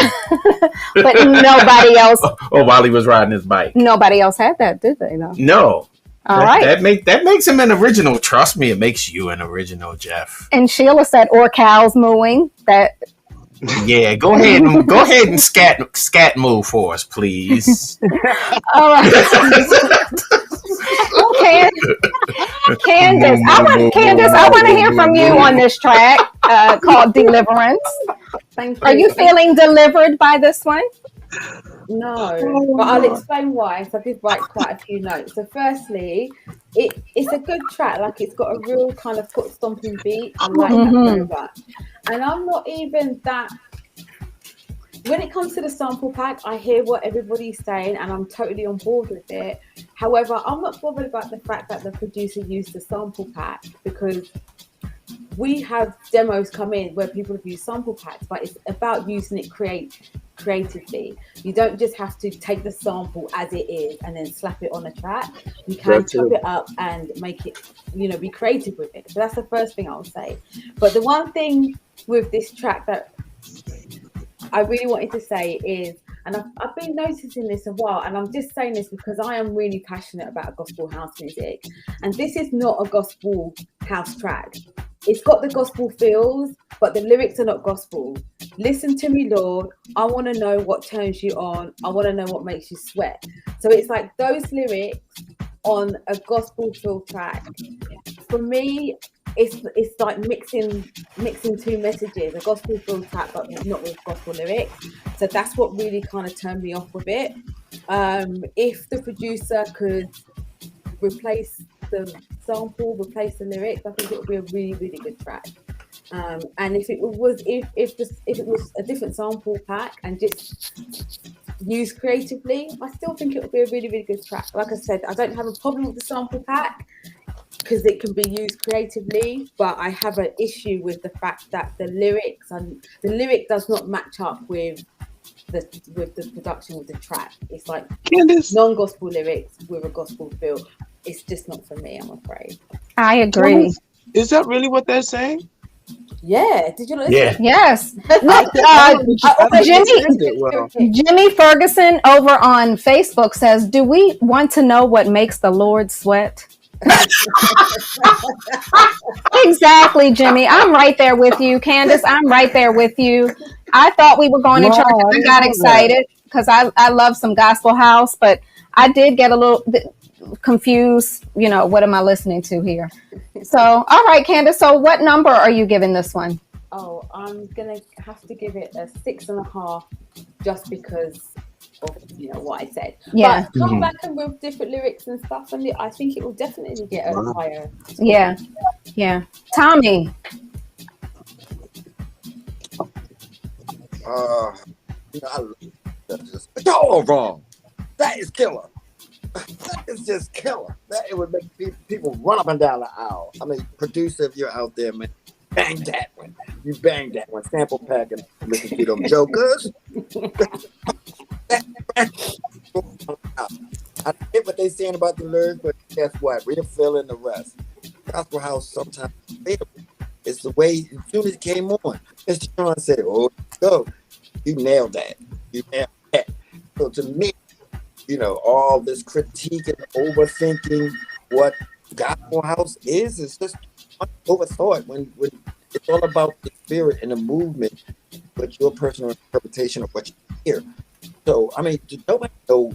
But nobody else. Or while he was riding his bike. Nobody else had that, did they? No. All right. That makes him an original. Trust me, it makes you an original, Jeff. And Sheila said, or cows mooing. That. Yeah, go ahead and scat move for us, please. All right. Candace, I want to hear from you on this track called Deliverance. Thank you. Are you feeling delivered by this one? No, but I'll explain why. So I did write quite a few notes. So firstly, it's a good track. Like, it's got a real kind of foot stomping beat. I like that very much. And I'm not even that when it comes to the sample pack, I hear what everybody's saying and I'm totally on board with it. However, I'm not bothered about the fact that the producer used the sample pack, because we have demos come in where people have used sample packs, but it's about using it creatively. You don't just have to take the sample as it is and then slap it on a track. You can chop it up and make it, be creative with it. So that's the first thing I'll say. But the one thing with this track that I really wanted to say is, and I've been noticing this a while, and I'm just saying this because I am really passionate about gospel house music, and this is not a gospel house track. It's got the gospel feels, but the lyrics are not gospel. Listen to me, Lord. I want to know what turns you on. I want to know what makes you sweat. So it's like those lyrics on a gospel feel track. For me, it's like mixing two messages, a gospel feel track, but not with gospel lyrics. So that's what really kind of turned me off with it. If the producer could replace the sample, replace the lyrics, I think it would be a really, really good track. And if it was a different sample pack and just used creatively, I still think it would be a really, really good track. Like I said, I don't have a problem with the sample pack because it can be used creatively, but I have an issue with the fact that the lyric does not match up with the production of the track. It's like non-gospel lyrics with a gospel feel. It's just not for me, I'm afraid. I agree. Is that really what they're saying? Yeah. Did you listen? Yeah. Yes. Look, Jimmy Ferguson over on Facebook says, "Do we want to know what makes the Lord sweat?" Exactly, Jimmy. I'm right there with you. Candace, I'm right there with you. I thought we were going to church and I got excited because I love some gospel house, but I did get a little bit confused. What am I listening to here? So, all right, Candace. So what number are you giving this one? Oh, I'm going to have to give it a 6.5 just because of what I said. Yeah. But come back and with different lyrics and stuff, and I think it will definitely get a higher score. Yeah. Tommy. I love that. Y'all all wrong. That is killer. That is just killer. That it would make people run up and down the aisle. I mean, producer, if you're out there, man, bang that one. You bang that one. Sample pack and listen to them jokers. I get what they're saying about the lyrics, but guess what? We're feeling the rest. Gospel house sometimes it's the way as soon as it came on, Mr. John said, "Oh, go, you nailed that. You nailed that." So to me, all this critique and overthinking what gospel house is just overthought when it's all about the spirit and the movement, but your personal interpretation of what you hear. So, I mean, nobody know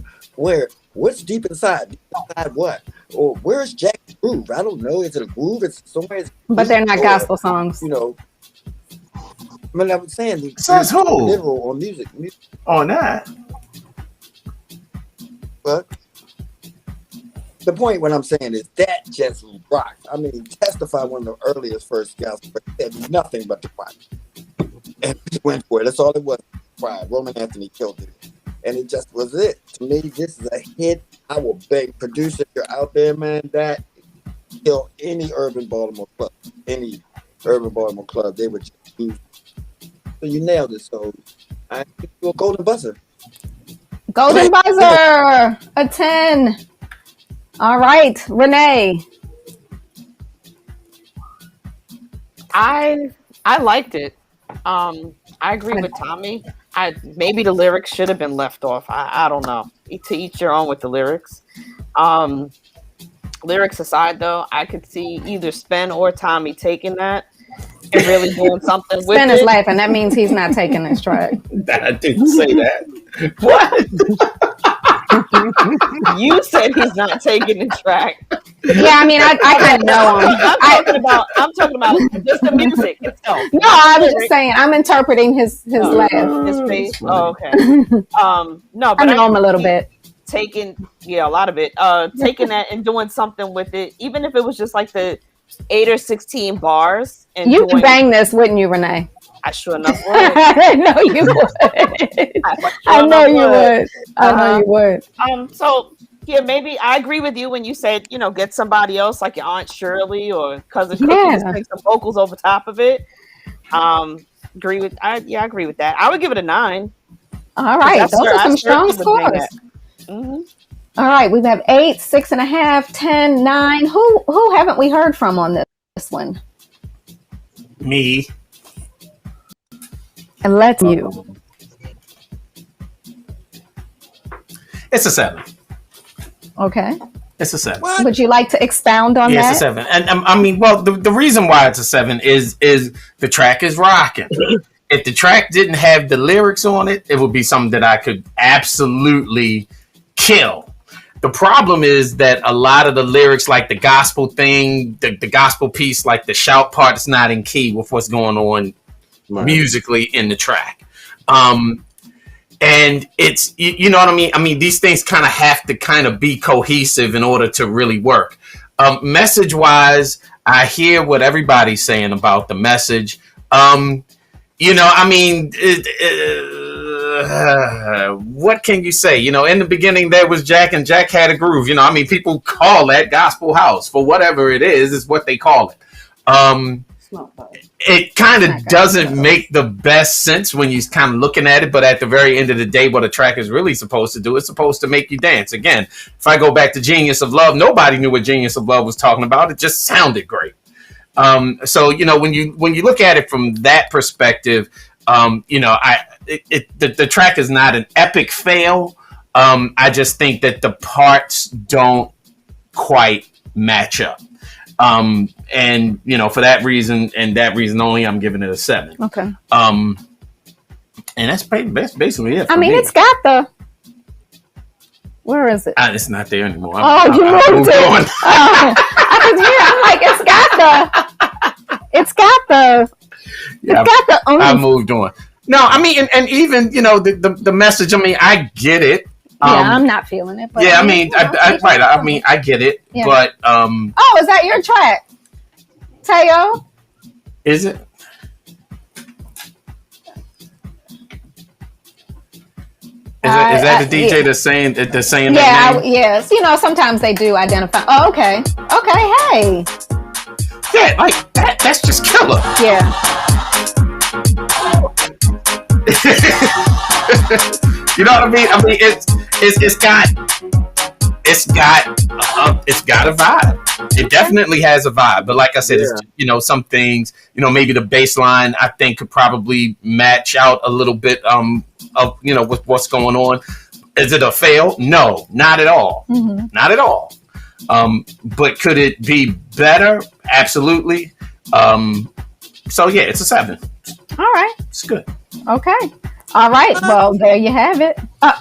what's deep inside. Deep inside what? Or where's Jack's groove? I don't know. Is it a groove? It's somewhere. But they're not gospel songs. I mean, I was saying. Says who? Literal or music. On that. But the point what I'm saying is that just rocked. I mean, Testify, one of the earliest first gospel, said nothing but the choir. And we went for it. That's all it was. Choir. Roman Anthony killed it. And it just was it. To me, this is a hit. I will beg producer, if you're out there, man, that kill any urban Baltimore club. Any urban Baltimore club, they would just use. So you nailed it. So I think you're a golden buzzer. Golden buzzer, a 10. All right, Renee. I liked it. I agree with Tommy. Maybe the lyrics should have been left off. I don't know. To each your own with the lyrics. Lyrics aside, though, I could see either Spen or Tommy taking that and really doing something with it. Spen is laughing. That means he's not taking this track. I didn't say that. What? You said he's not taking the track. Yeah, I mean, I kind of know him. I'm talking about just the music itself. No, I was just saying, I'm interpreting his laugh. His face. Oh, okay. No, but I know him a little bit. Taking, a lot of it. Taking that and doing something with it, even if it was just like the 8 or 16 bars. And you would bang this, wouldn't you, Renee? I sure enough would. I know you would. I know you would. I know you would. So yeah, maybe I agree with you when you said, get somebody else like your Aunt Shirley or cousin Cookie, just make some vocals over top of it. I agree with that. I would give it a 9. All right, those are some strong scores. All right, we have 8, 6.5, 10, 9. Who haven't we heard from on this one? Me. And let's you. It's a 7. Okay. It's a 7. Would you like to expound on that? Yeah, it's a 7. And I mean, well, the reason why it's a 7 is the track is rocking. If the track didn't have the lyrics on it, it would be something that I could absolutely kill. The problem is that a lot of the lyrics, like the gospel thing, the gospel piece, like the shout part, is not in key with what's going on musically in the track. And it's, you know what I mean? I mean, these things kind of have to kind of be cohesive in order to really work. Message wise, I hear what everybody's saying about the message. I mean, what can you say? In the beginning, there was Jack, and Jack had a groove. I mean, people call that gospel house for whatever it is what they call it. It kind of doesn't make the best sense when you're kind of looking at it, but at the very end of the day, what a track is really supposed to do, it's supposed to make you dance. Again, if I go back to Genius of Love, nobody knew what Genius of Love was talking about. It just sounded great. So when you look at it from that perspective, the track is not an epic fail. I just think that the parts don't quite match up. And for that reason and that reason only, I'm giving it a 7. Okay. And that's basically it. I mean, it's got the. Where is it? It's not there anymore. You moved it. I can hear. I'm like, it's got the. I moved on. No, I mean, and even the message. I mean, I get it. I'm not feeling it. But yeah, I mean, I get it, yeah. But is that your track, Teo? Is it? Is that the DJ that's saying that name? Yes. Sometimes they do identify. Oh, okay. Hey. Yeah, like that's just killer. Yeah. You know what I mean? I mean, it's got a vibe. It definitely has a vibe. But like I said, it's, some things, maybe the bass line I think could probably match out a little bit of with what's going on. Is it a fail? No, not at all. Mm-hmm. Not at all. But could it be better? Absolutely. So yeah, it's a 7. All right. It's good. Okay. All right. Well, there you have it.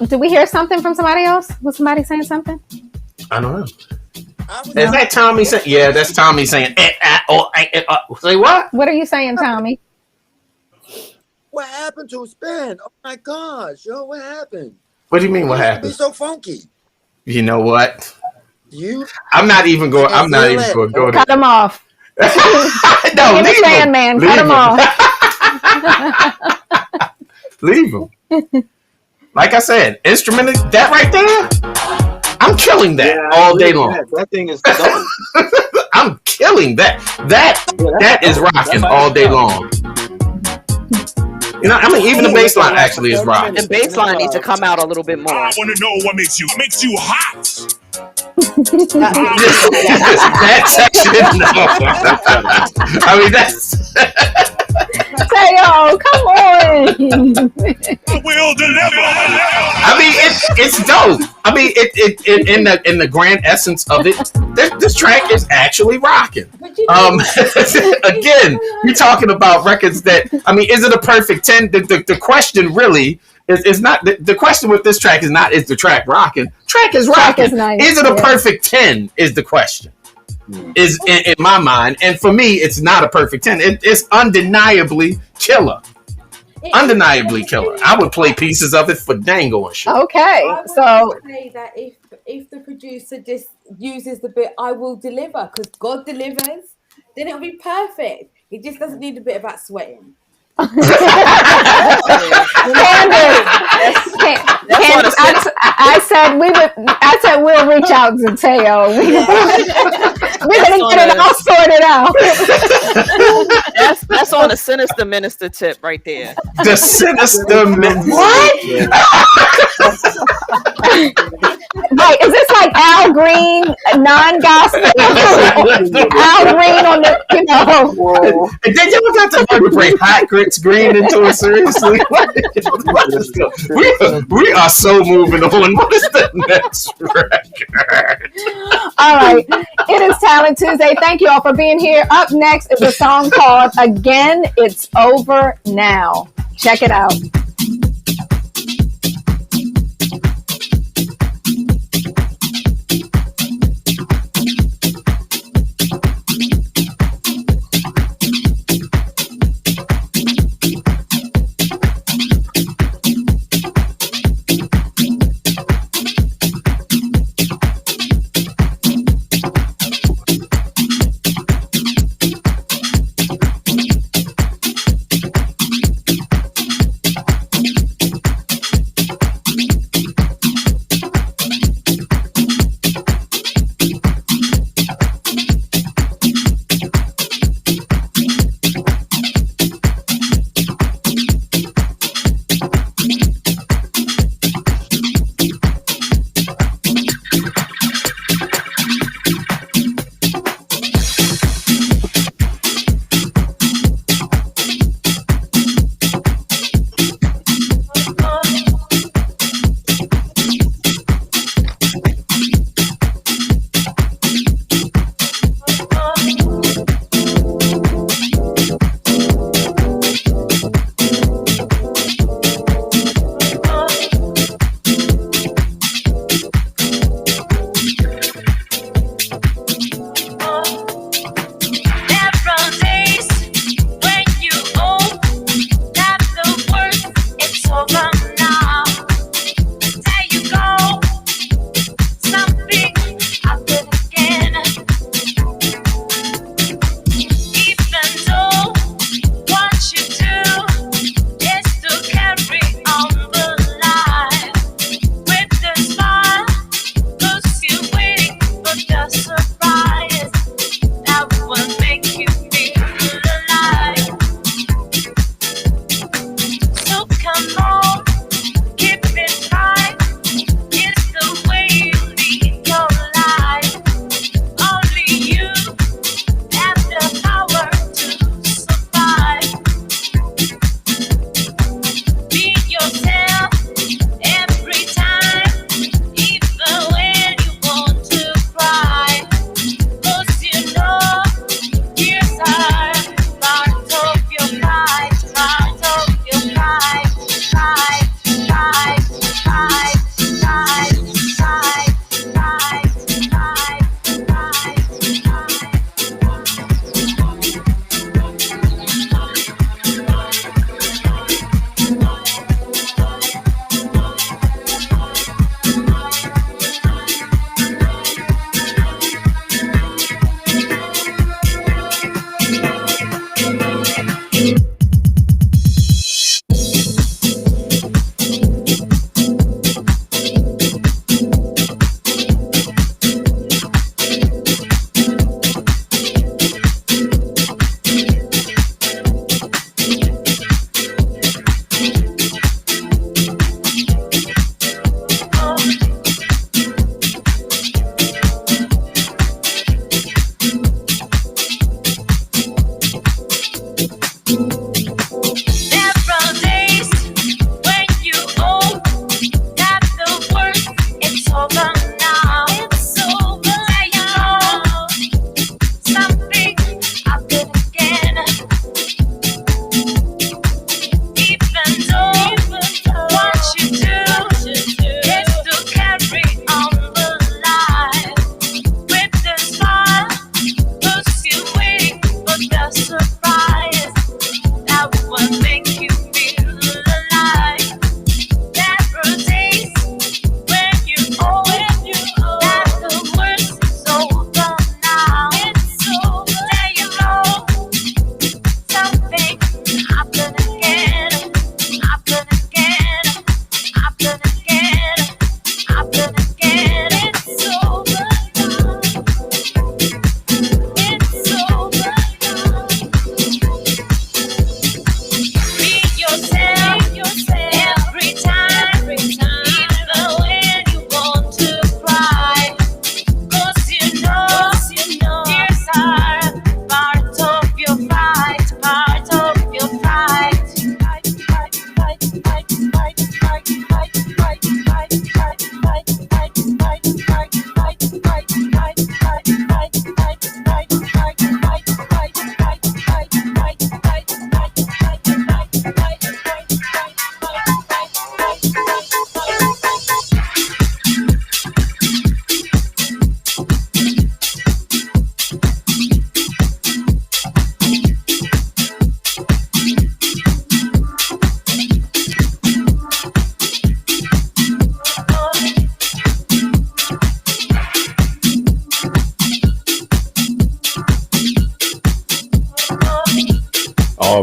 Did we hear something from somebody else? Was somebody saying something? I don't know. Is that Tommy saying? Yeah, that's Tommy saying. Say what? What are you saying, Tommy? What happened to Spen? Oh my gosh, what happened? What do you mean? What happened? Be so funky. You know what? I'm not even going to go. Cut him off. No, leave him. Man. Cut him off. Leave him. Like I said, instrument that right there. I'm killing that all day long. That thing is dope. I'm killing that. That is rocking all day long. I mean, even the bass line actually is rocking. The bass line needs to come out a little bit more. I want to know what makes you hot. That section, no. I mean, that's. Teo, come on. We'll deliver. I mean, it's dope. I mean, it in the grand essence of it, this track is actually rocking. Again, you're talking about records that, I mean, is it a perfect 10? The question really is not, the question with this track is not, is the track rocking? Track is rocking. Is it a perfect 10 is the question. Is in my mind, and for me, it's not a perfect 10. It's undeniably killer. Undeniably killer. I would play pieces of it for dango and shit. Okay, so say that if the producer just uses the bit "I will deliver" because God delivers, then it'll be perfect. It just doesn't need a bit of that sweating. Candace, I said we'll reach out to Teo. We're gonna get it all sorted out. That's on a sinister minister tip right there. The sinister What? Like, is this like Al Green, non-gospel? Al Green on the, And then you was have to bring Hot Grits Green into it, seriously? we are so moving on. What is the next record? All right. It is Talent Tuesday. Thank you all for being here. Up next is a song called Again, It's Over Now. Check it out.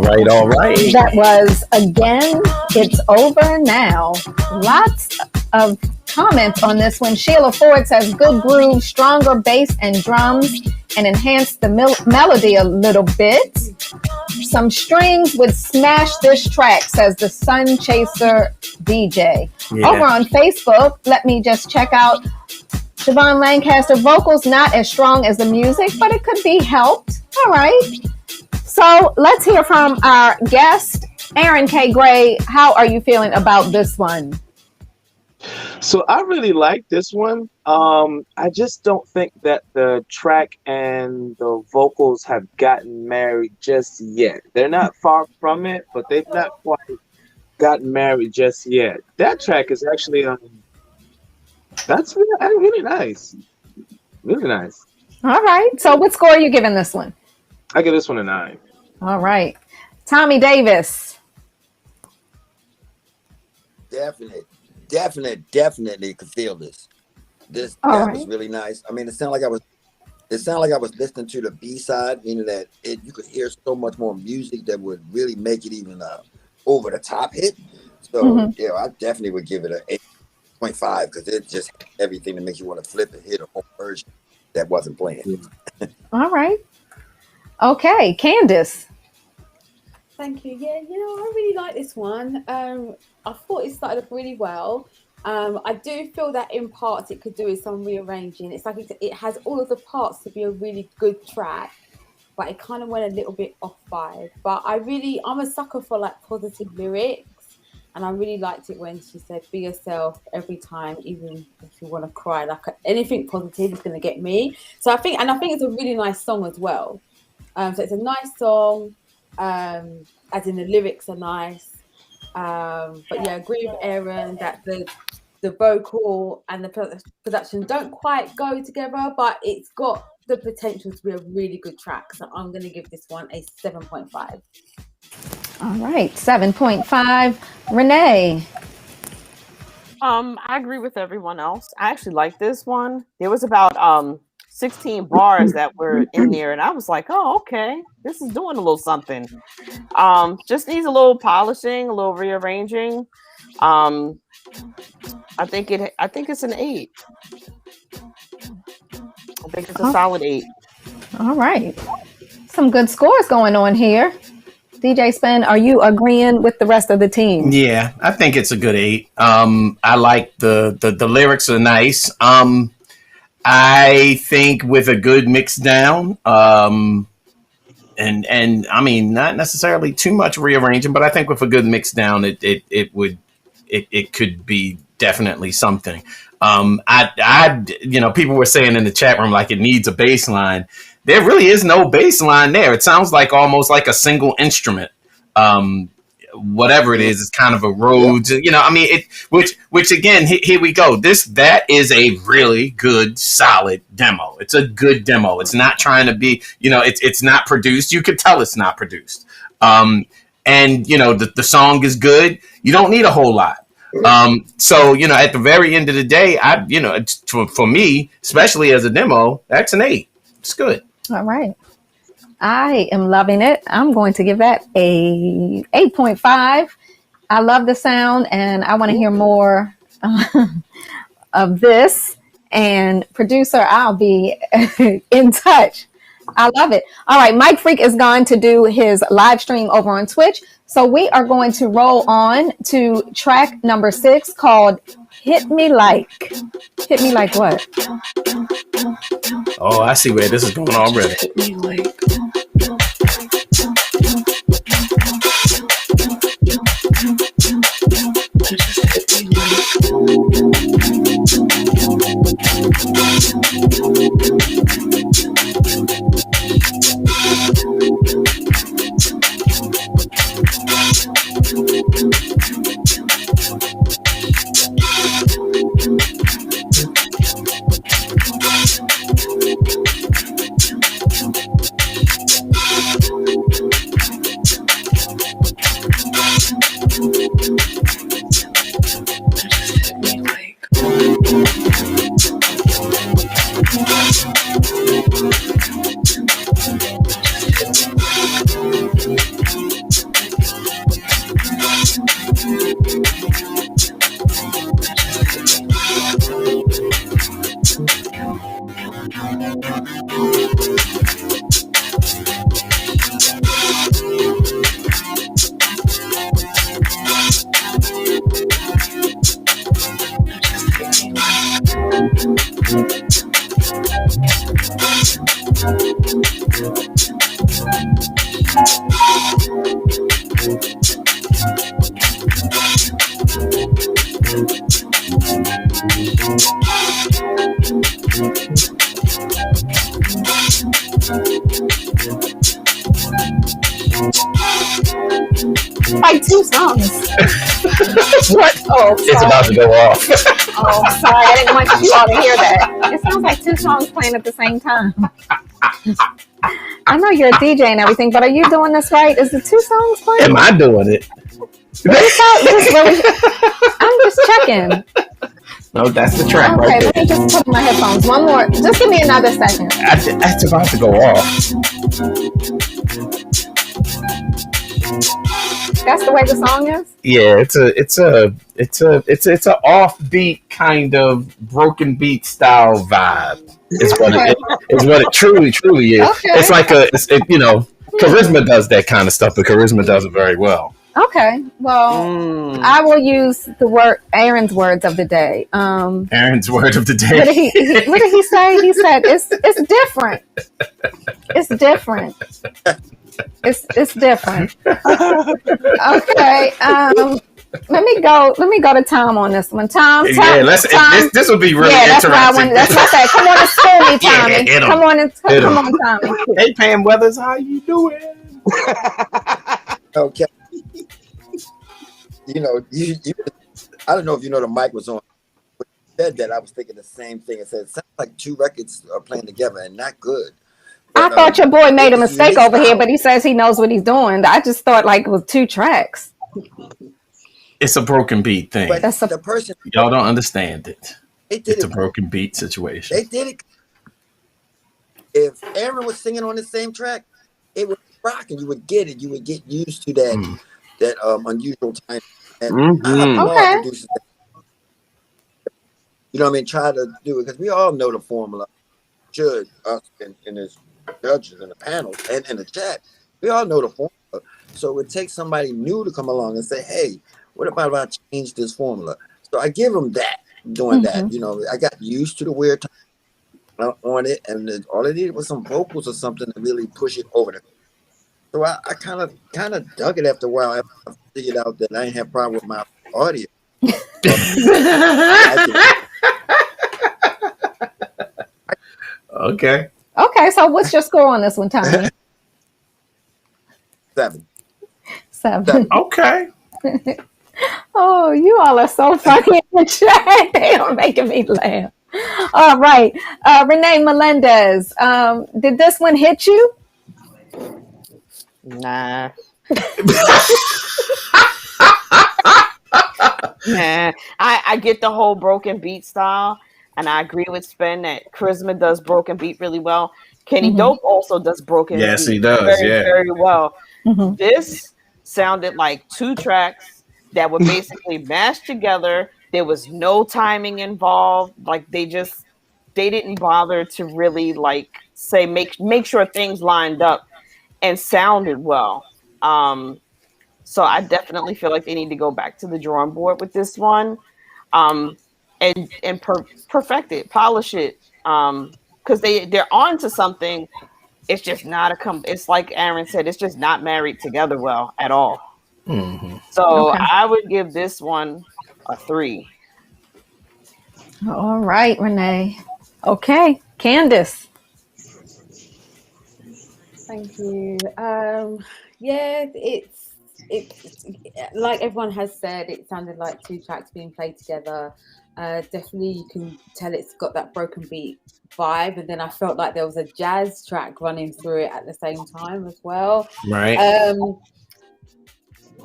right, all right. That was Again, It's Over Now. Lots of comments on this one. Sheila Ford says, good groove, stronger bass and drums, and enhance the melody a little bit. Some strings would smash this track, says the Sun Chaser DJ. Yeah. Over on Facebook, let me just check out Siobhan Lancaster. Vocals not as strong as the music, but it could be helped. All right. So let's hear from our guest, Aaron K. Gray. How are you feeling about this one? So I really like this one. I just don't think that the track and the vocals have gotten married just yet. They're not far from it, but they've not quite gotten married just yet. That track is actually that's really nice. Really nice. All right. So what score are you giving this one? I give this one a 9. All right. Tommy Davis. Definitely could feel this. That was really nice. I mean, it sounded like I was listening to the B-side, meaning that you could hear so much more music that would really make it even over the top hit. So yeah, I definitely would give it an 8.5 because it just had everything that makes you want to flip and hit a whole version that wasn't playing. All right. Okay, Candice. Thank you. Yeah, I really like this one. I thought it started off really well. I do feel that in parts it could do with some rearranging. It's like it has all of the parts to be a really good track, but it kind of went a little bit off vibe. But I'm a sucker for like positive lyrics, and I really liked it when she said, "Be yourself every time, even if you want to cry." Like anything positive is going to get me. So I think it's a really nice song as well. So it's a nice song, as in the lyrics are nice. But yeah, I agree with Aaron that the vocal and the production don't quite go together, but it's got the potential to be a really good track. So I'm going to give this one a 7.5. All right, 7.5. Renee. I agree with everyone else. I actually like this one. There was about 16 bars that were in there, and I was like, oh, okay, this is doing a little something. Just needs a little polishing, a little rearranging. I think it's an 8. I think it's a solid 8. All right. Some good scores going on here. DJ Spen, are you agreeing with the rest of the team? Yeah, I think it's a good 8. I like the lyrics are nice. I think with a good mix down, and I mean not necessarily too much rearranging, but I think with a good mix down, it could be definitely something. People were saying in the chat room like it needs a bass line. There really is no bass line there. It sounds like almost like a single instrument. Whatever it is, it's kind of a Rhodes, which again, here we go. That is a really good, solid demo. It's a good demo. It's not trying to be, it's not produced. You could tell it's not produced. And the song is good. You don't need a whole lot. So, at the very end of the day, for me, especially as a demo, that's an 8. It's good. All right. I am loving it. I'm going to give that a 8.5. I love the sound and I want to hear more of this. And producer, I'll be in touch. I love it. All right. Mike Freak is going to do his live stream over on Twitch. So we are going to roll on to track number 6 called Hit Me Like. Hit Me Like what? Oh, I see where this is going already. Hit me like. Like 2 songs. What? Oh, It's sorry. about to go off. Oh, sorry. I didn't want you all to hear that. It sounds like 2 songs playing at the same time. I know you're a DJ and everything, but are you doing this right? Is it 2 songs playing? Am I doing it? I'm just checking. No, that's the track Okay, right let me just put my headphones. One more. Just give me another second. That's about to go off. That's the way the song is? Yeah, it's a offbeat kind of broken beat style vibe. It's what it truly is. Okay. It's like Charisma does that kind of stuff, but Charisma does it very well. Okay. Well, I will use Aaron's words of the day. Aaron's word of the What day. did he say? He said it's different. It's different. It's different. Okay. Let me go to Tom on this one. Tom. This will be really that's interesting. That's what I said. Come on and school me, Tommy. Yeah, Come on, Tommy. Hey, Pam Weathers, how you doing? Okay. You I don't know if you know the mic was on. When you said that, I was thinking the same thing. It said it sounds like 2 records are playing together and not good. But, I thought your boy made a mistake over here, but he says he knows what he's doing. I just thought like it was 2 tracks. It's a broken beat thing. But the person, y'all don't understand it. It's a broken beat situation. They did it. If Aaron was singing on the same track, it would rock and you would get it. You would get used to that unusual time. And producers, you know what I mean? Try to do it because we all know the formula. Should us and his judges in the panel and in the chat, we all know the formula. So it takes somebody new to come along and say, "Hey, what about if I change this formula?" So I give them that, doing that. You know, I got used to the weird time on it, and all I needed was some vocals or something to really push it over. So I kind of dug it after a while. I figured out that I didn't have a problem with my audio. Okay. Okay, so what's your score on this one, Tommy? 7. Okay. Oh, you all are so funny in the chat. They are making me laugh. All right. Renee Melendez, did this one hit you? Nah. Nah. I get the whole broken beat style, and I agree with Spen that Charisma does broken beat really well. Kenny Dope also does broken beat. Yes, he does. Very, very well. This sounded like 2 tracks that were basically mashed together. There was no timing involved. Like they didn't bother to really like say make sure things lined up and sounded well. So I definitely feel like they need to go back to the drawing board with this one, and perfect it, polish it, because they're on to something. It's just not it's like Aaron said, it's just not married together well at all. So I would give this one a 3. All right, Renee. Okay, Candace. Thank you. Yeah, it's like everyone has said, it sounded like 2 tracks being played together. Definitely you can tell it's got that broken beat vibe, and then I felt like there was a jazz track running through it at the same time as well. Right.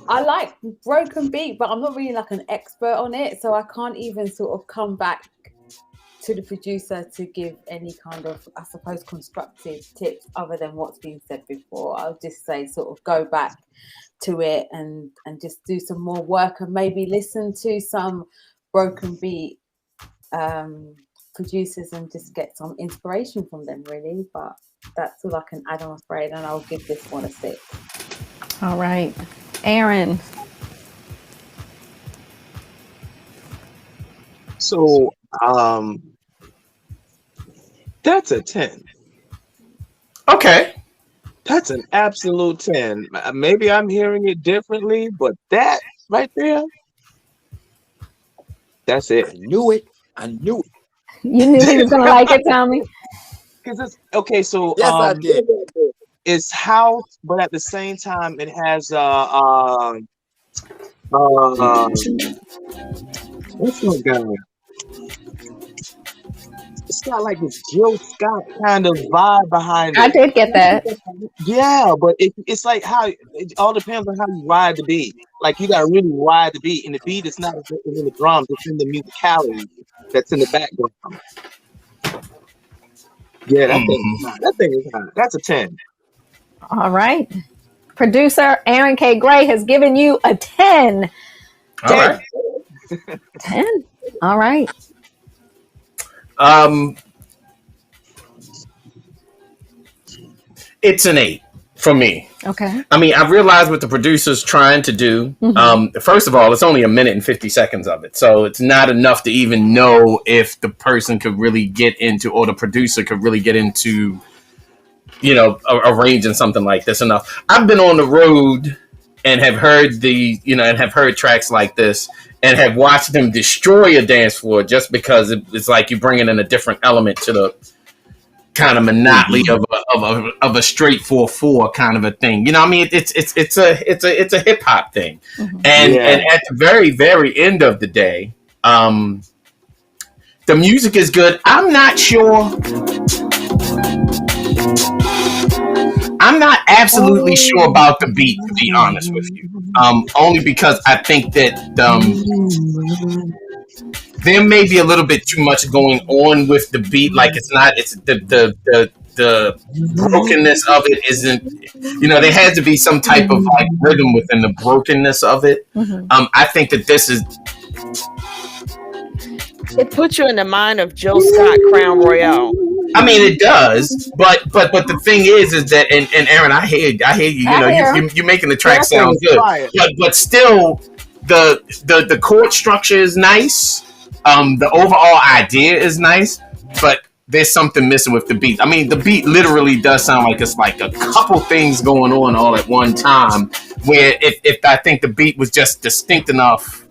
I like broken beat, but I'm not really like an expert on it, so I can't even sort of come back to the producer to give any kind of, I suppose, constructive tips other than what's been said before. I'll just say sort of go back to it and just do some more work and maybe listen to some broken beat for producers and just get some inspiration from them, really. But that's all I can add, I'm afraid, and I'll give this one a 6. All right, Aaron. So that's a 10. Okay. That's an absolute 10. Maybe I'm hearing it differently, but that right there, that's it. I knew it. You knew he was gonna like it, Tommy. Because it's okay. So Yes, I did. It's house, but at the same time, it has what's that guy? It's got like this Jill Scott kind of vibe behind it. I did get that. Yeah, but it's like how it all depends on how you ride the beat. Like you gotta really ride the beat, and the beat is not in the drums; it's in the musicality that's in the background. Yeah, that thing is hot. That's a 10. All right. Producer Aaron K. Gray has given you a 10. All right. 10. All right. It's an 8 for me. Okay. I mean, I've realized what the producer's trying to do. First of all, it's only 1 minute and 50 seconds of it. So it's not enough to even know if the person could really get into, or the producer could really get into, arranging something like this enough. I've been on the road and have heard tracks like this and have watched them destroy a dance floor just because it's like you're bringing in a different element to the kind of monotony of a straight 4/4 kind of a thing. You know what I mean? It's a hip hop thing. And at the very, very end of the day, the music is good. I'm not sure. I'm not absolutely sure about the beat, to be honest with you. Only because I think that there may be a little bit too much going on with the beat. Like it's the brokenness of it isn't, there has to be some type of like rhythm within the brokenness of it. I think that this is. It puts you in the mind of Jill Scott Crown Royale. I mean, it does, but the thing is that, and Aaron, I hear you. You're making the track sound good, but still, the chord structure is nice. The overall idea is nice, but there's something missing with the beat. I mean, the beat literally does sound like it's like a couple things going on all at one time. Where if I think the beat was just distinct enough,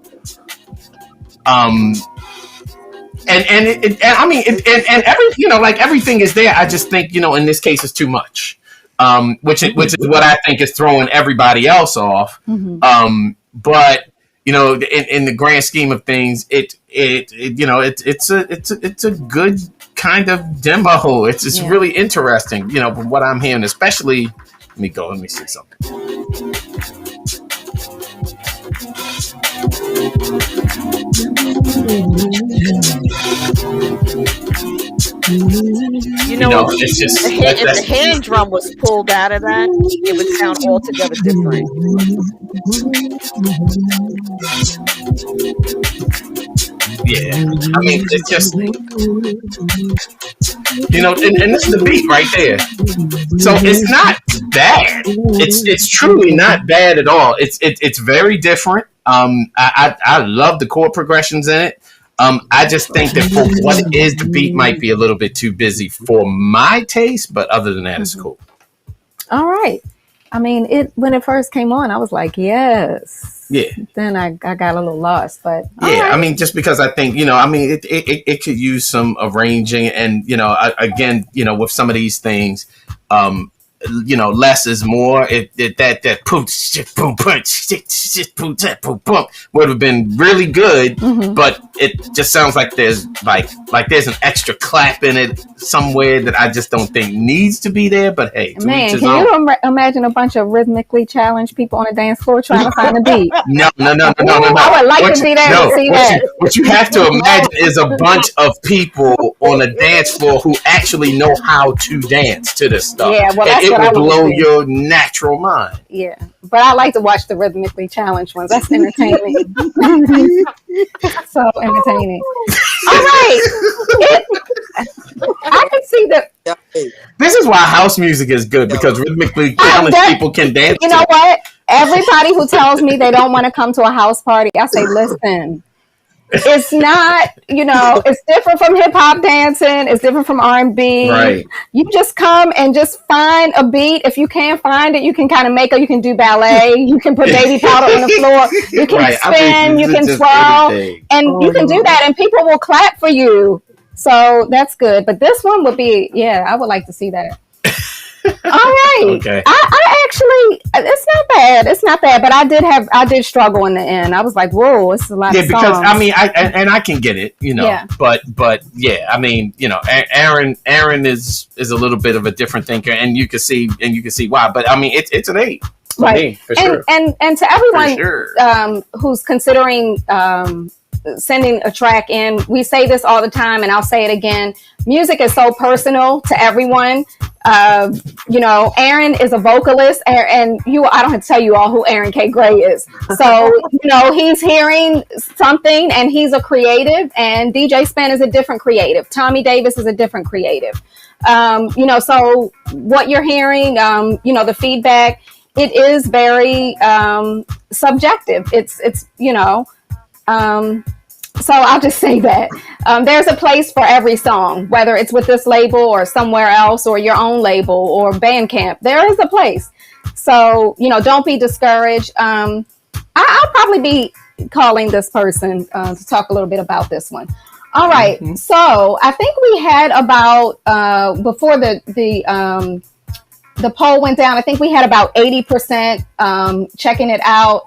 And everything is there. I just think, in this case it's too much, which is what I think is throwing everybody else off. But in the grand scheme of things, it's a good kind of demo. It's really interesting, from what I'm hearing, especially. Let me see something. It's just if the hand drum was pulled out of that, it would sound altogether different. Yeah, I mean, it's just and this is the beat right there. So it's not bad. It's truly not bad at all. It's very different. I love the chord progressions in it. I just think that for what it is, the beat might be a little bit too busy for my taste, but other than that, it's cool. All right. I mean, when it first came on, I was like, yes. Yeah. Then I got a little lost, but yeah, right. I mean, just because I think, it could use some arranging, and again, with some of these things, less is more. That boom boom would have been really good, but it just sounds like there's there's an extra clap in it somewhere that I just don't think needs to be there. But hey, man, can you imagine a bunch of rhythmically challenged people on a dance floor trying to find a beat? No. I would like to be there to see that. What you have to imagine is a bunch of people on a dance floor who actually know how to dance to this stuff. Yeah, well, that's it what I will want blow to see. your natural mind. Yeah, but I like to watch the rhythmically challenged ones. That's entertaining. So entertaining. All right. I can see that. Yeah, hey, This is why house music is good, because rhythmically challenged people can dance. You know what? Everybody who tells me they don't want to come to a house party, I say, listen, it's not, it's different from hip hop dancing. It's different from R&B. Right. You just come and just find a beat. If you can't find it, you can kind of make it. You can do ballet. You can put baby powder on the floor. You can spin. You can twirl. And you can do that. And people will clap for you. So that's good. But this one would be, I would like to see that. All right. Okay. I actually, it's not bad. It's not bad, but I did struggle in the end. I was like, whoa, it's a lot of songs. Yeah, because I mean, I can get it, but yeah, I mean, Aaron is a little bit of a different thinker, and you can see why. But I mean, it's an 8 for me, for sure. And to everyone who's considering sending a track in, we say this all the time, and I'll say it again. Music is so personal to everyone. Aaron is a vocalist, and I don't have to tell you all who Aaron K. Gray is. So, he's hearing something, and he's a creative, and DJ Spen is a different creative. Tommy Davis is a different creative. So what you're hearing, the feedback, it is very subjective. So I'll just say that there's a place for every song, whether it's with this label or somewhere else or your own label or Bandcamp. There is a place. So, don't be discouraged. I'll probably be calling this person to talk a little bit about this one. All right. Mm-hmm. So I think we had about before the poll went down, I think we had about 80% checking it out.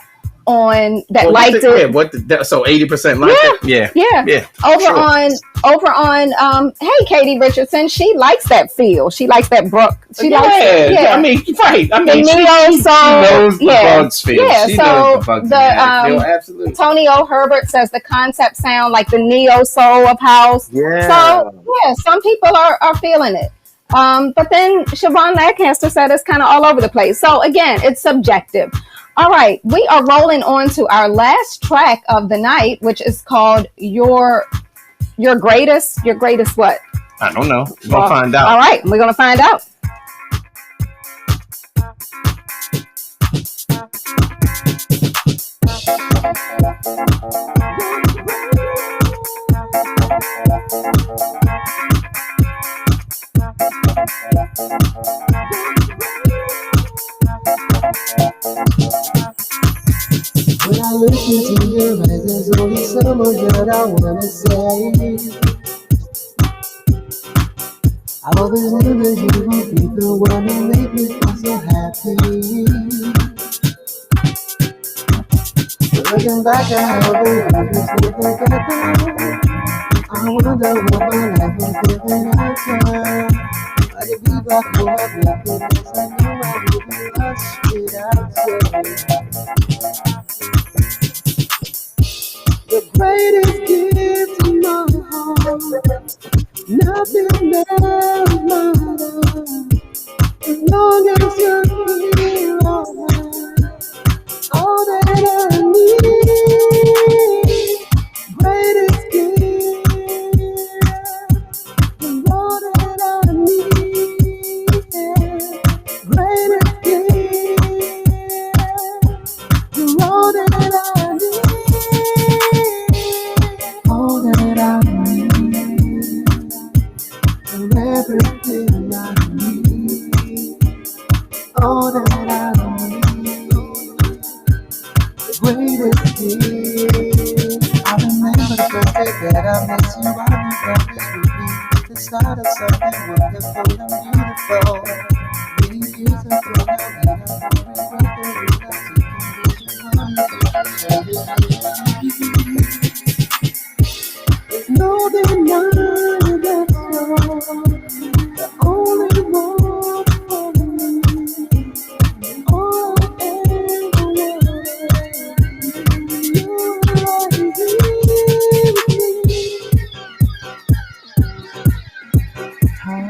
On that liked it. So 80% liked it? Yeah. Over on hey, Katie Richardson, she likes that feel. She likes that Brooke. She likes it. Yeah. I mean, right. I mean, she knows the Bugs feel. Yeah, she so knows the Bugs feel. Absolutely. Tony O. Herbert says the concept sound like the neo soul of house. Yeah. So some people are feeling it. But then Siobhan Lancaster said it's kind of all over the place. So again, it's subjective. All right, we are rolling on to our last track of the night, which is called Your Greatest what? I don't know. We're going to find out. All right, we're going to find out. When I look into your eyes, there's only so much that I wanna say. I always knew that you would be the one to make me feel so happy. Looking back at how we used to together, I wonder what my life would be without you. I could be back for a bit, because I knew I would be lost without you. The greatest gift in my heart, nothing else matters. As long as you're here, all that I need. Greatest gift, all that I need. Greatest gift, all that I need. All that I need, and everything I need. All that I need, the greatest gift. I remember the first day that I met you. I knew that this would be the start of something wonderful and beautiful. We used to throw down and there's no denying that you're the only one for me. All I ever wanted, you're right here with me. Time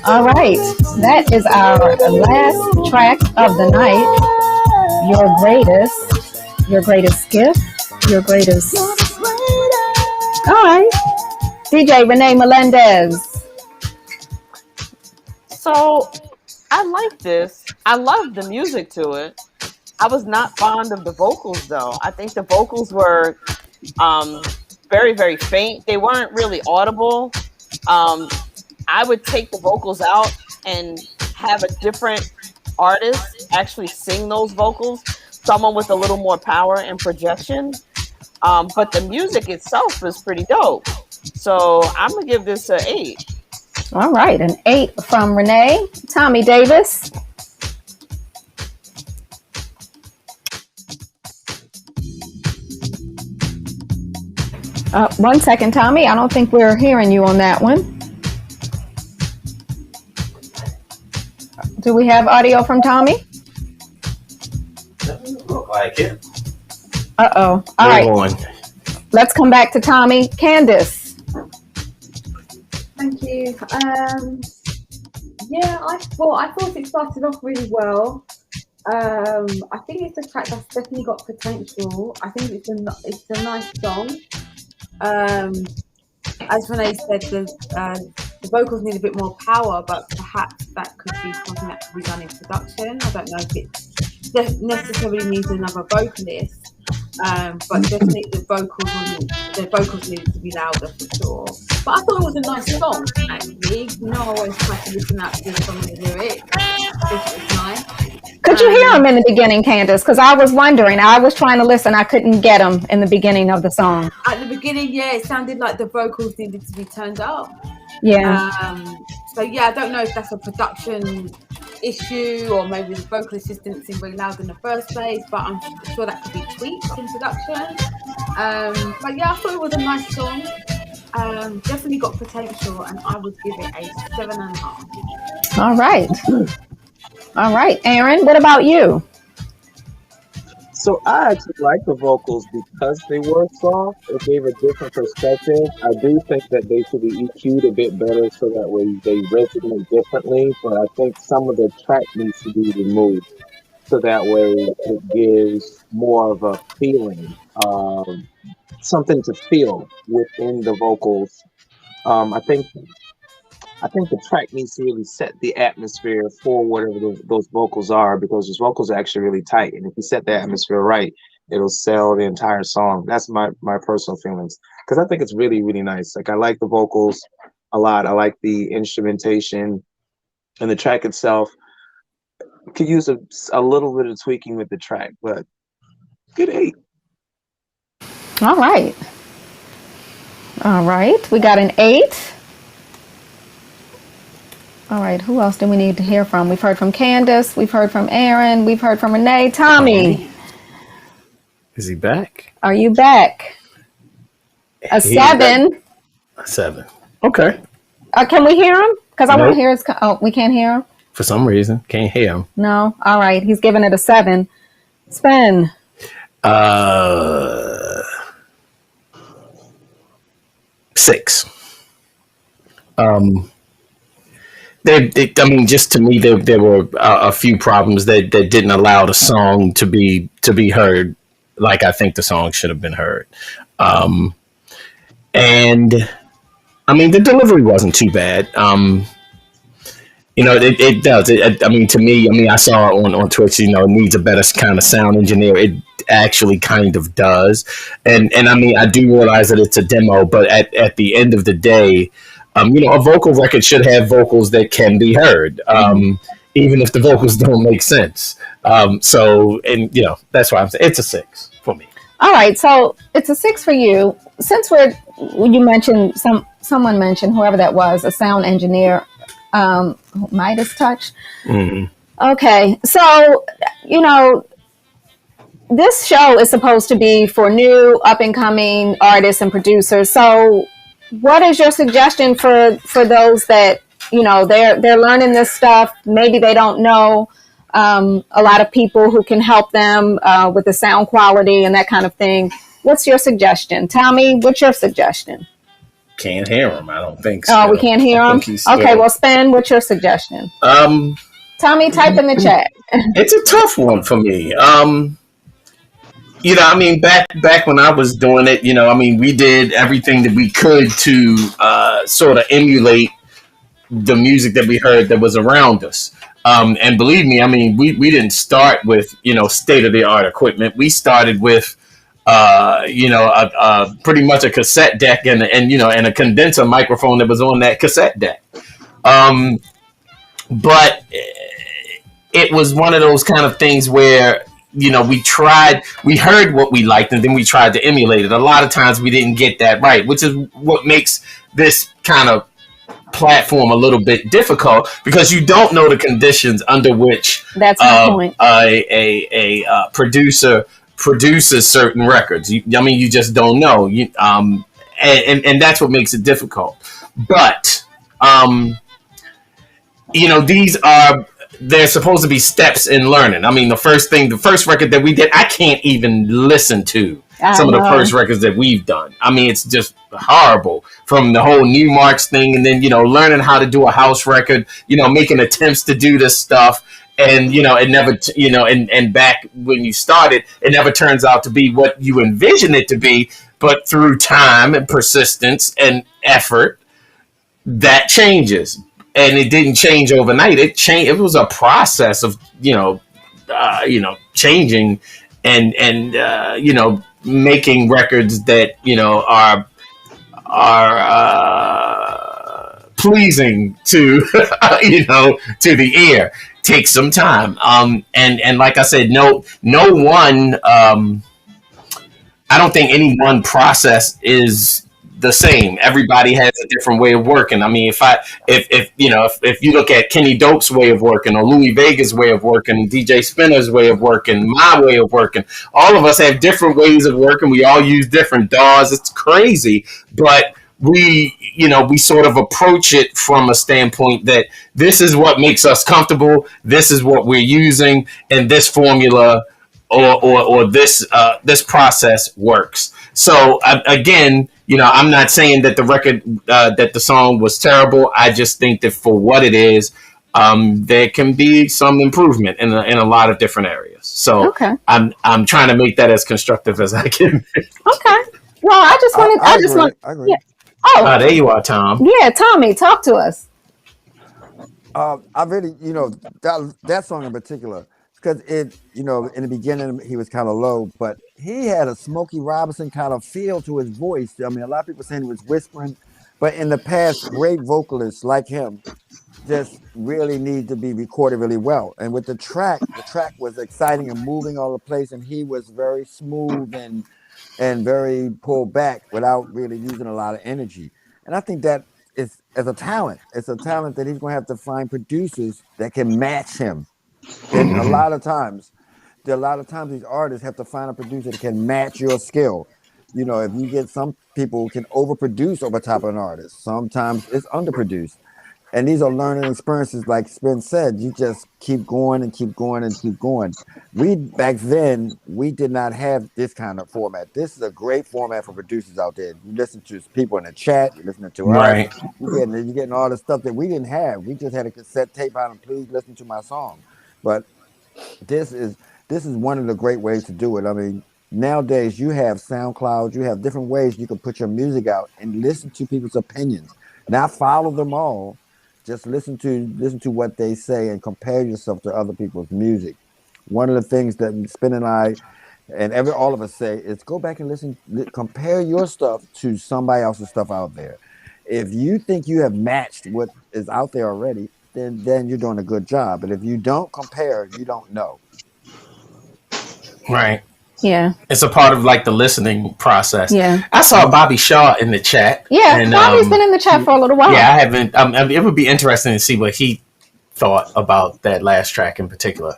All right, that is our last track of the night. Your greatest gift, your greatest. All right, DJ Renee Melendez. So I like this. I love the music to it. I was not fond of the vocals though. I think the vocals were very, very faint. They weren't really audible. I would take the vocals out and have a different artist actually sing those vocals, someone with a little more power and projection. But the music itself is pretty dope. So I'm going to give this an 8. All right, an 8 from Renee. Tommy Davis. One second, Tommy. I don't think we're hearing you on that one. Do we have audio from Tommy? Doesn't look like it. Uh-oh. All right. Let's come back to Tommy. Candace. Thank you. Yeah, I thought it started off really well. I think it's a track that's definitely got potential. I think it's a nice song. As Renee said, the vocals need a bit more power, but perhaps that could be something that could be done in production. I don't know if it necessarily needs another vocalist, but definitely the vocals need to be louder for sure. But I thought it was a nice song, actually. You know, I always try to listen out to the song and the lyrics. This was nice. Could you hear him in the beginning, Candace? Because I was wondering. I was trying to listen. I couldn't get him in the beginning of the song. At the beginning, yeah, it sounded like the vocals needed to be turned up. Yeah. So yeah, I don't know if that's a production issue or maybe the vocal assistant seemed very loud in the first place, but I'm sure that could be tweaked in production. But yeah, I thought it was a nice song. Definitely got potential, and I would give it a 7.5. All right. All right, Aaron, what about you? So I actually like the vocals because they were soft. It gave a different perspective. I do think that they should be EQ'd a bit better so that way they resonate differently. But I think some of the track needs to be removed so that way it gives more of a feeling, something to feel within the vocals. I think the track needs to really set the atmosphere for whatever those vocals are, because those vocals are actually really tight. And if you set the atmosphere right, it'll sell the entire song. That's my personal feelings. Because I think it's really, really nice. Like, I like the vocals a lot. I like the instrumentation. And the track itself could use a little bit of tweaking with the track, but good 8. All right. All right. We got an 8. All right, who else do we need to hear from? We've heard from Candace, we've heard from Aaron, we've heard from Renee. Tommy. Is he back? Are you back? A 7. A 7. Okay. Can we hear him? Because I want to hear his... Oh, we can't hear him? For some reason, can't hear him. No? All right, he's giving it a 7. Spen. 6. Just to me, there were a few problems that didn't allow the song to be heard like I think the song should have been heard. And I mean, the delivery wasn't too bad. It does. To me, I saw on Twitch, it needs a better kind of sound engineer. It actually kind of does. And I mean, I do realize that it's a demo, but at the end of the day, A vocal record should have vocals that can be heard, even if the vocals don't make sense. That's why I'm saying it's a 6 for me. All right, so it's a 6 for you. Since you mentioned someone mentioned, whoever that was, a sound engineer, Midas Touch. Mm-hmm. Okay, so this show is supposed to be for new up and coming artists and producers. So what is your suggestion for those that they're learning this stuff? Maybe they don't know a lot of people who can help them with the sound quality and that kind of thing. What's your suggestion, Tommy? What's your suggestion? Can't hear him. I don't think so. Oh, we can't hear him. Okay, well, Spen, what's your suggestion? Tommy, type in the chat. It's a tough one for me. Back when I was doing it, we did everything that we could to sort of emulate the music that we heard that was around us. And believe me, we didn't start with, state-of-the-art equipment. We started with, pretty much a cassette deck and a condenser microphone that was on that cassette deck. But it was one of those kind of things where, we heard what we liked and then we tried to emulate it. A lot of times we didn't get that right, which is what makes this kind of platform a little bit difficult, because you don't know the conditions under which that's my point. A producer produces certain records. You just don't know. And that's what makes it difficult. But they're supposed to be steps in learning. The first record that we did, I can't even listen to some of the first records that we've done. It's just horrible, from the whole New Marks thing, and then, learning how to do a house record, making attempts to do this stuff. And, it never, and back when you started, it never turns out to be what you envision it to be. But through time and persistence and effort, that changes. And it didn't change overnight. It was a process of, changing and making records that, are pleasing to, to the ear. Takes some time. And like I said, no one, I don't think any one process is the same. Everybody has a different way of working. If you look at Kenny Dope's way of working, or Louis Vega's way of working, DJ Spinner's way of working, my way of working, all of us have different ways of working. We all use different DAWs. It's crazy, but we sort of approach it from a standpoint that this is what makes us comfortable. This is what we're using, and this formula or this process works. So again, I'm not saying that the record, that the song was terrible. I just think that for what it is, there can be some improvement in a lot of different areas. So okay. I'm trying to make that as constructive as I can. Okay. Well, I agree. Yeah. Oh, there you are, Tom. Yeah, Tommy, talk to us. I really, that song in particular, because it, in the beginning he was kind of low, but he had a Smokey Robinson kind of feel to his voice. A lot of people saying he was whispering, but in the past, great vocalists like him just really need to be recorded really well. And with the track was exciting and moving all the place, and he was very smooth and very pulled back without really using a lot of energy. And I think that is as a talent. It's a talent that he's going to have to find producers that can match him. And a lot of times these artists have to find a producer that can match your skill. If you get some people who can overproduce over top of an artist, sometimes it's underproduced. And these are learning experiences, like Spen said. You just keep going and keep going and keep going. Back then, we did not have this kind of format. This is a great format for producers out there. You listen to people in the chat, you're listening to right. us. You're getting all the stuff that we didn't have. We just had a cassette tape out and please listen to my song. But this is one of the great ways to do it. Nowadays you have SoundCloud, you have different ways you can put your music out and listen to people's opinions. Not follow them all. Just listen to what they say and compare yourself to other people's music. One of the things that Spen and I and all of us say is go back and compare your stuff to somebody else's stuff out there. if you think you have matched what is out there already, then you're doing a good job. But if you don't compare, you don't know. Right. Yeah. It's a part of like the listening process. Yeah. I saw Bobby Shaw in the chat. Yeah. And, Bobby's been in the chat for a little while. Yeah, I haven't. It would be interesting to see what he thought about that last track in particular.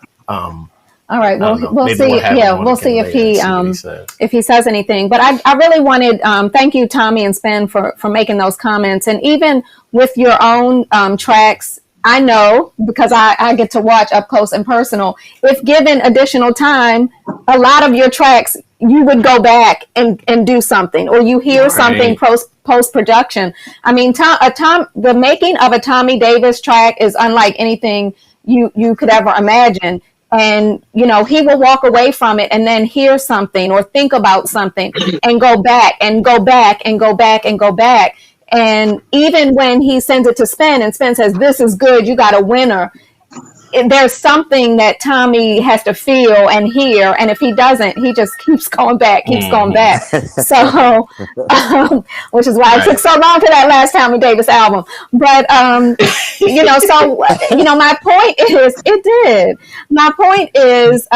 All right, we'll see. We'll see if he says anything. But I really wanted thank you, Tommy and Spen, for making those comments. And even with your own tracks, I know because I get to watch up close and personal. If given additional time, a lot of your tracks you would go back and do something, or you hear something post production. I mean, the making of a Tommy Davis track is unlike anything you could ever imagine. And, you know, he will walk away from it and then hear something or think about something and go back and go back and go back and go back. And even when he sends it to Spen and Spen says, this is good, you got a winner, there's something that Tommy has to feel and hear. And if he doesn't, he just keeps going back. So, which is why it took so long for that last Tommy Davis album. But, my point is,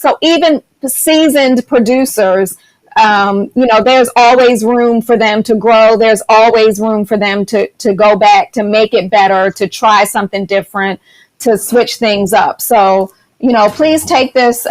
so even seasoned producers, there's always room for them to grow. There's always room for them to go back, to make it better, to try something different, to switch things up. So, please take this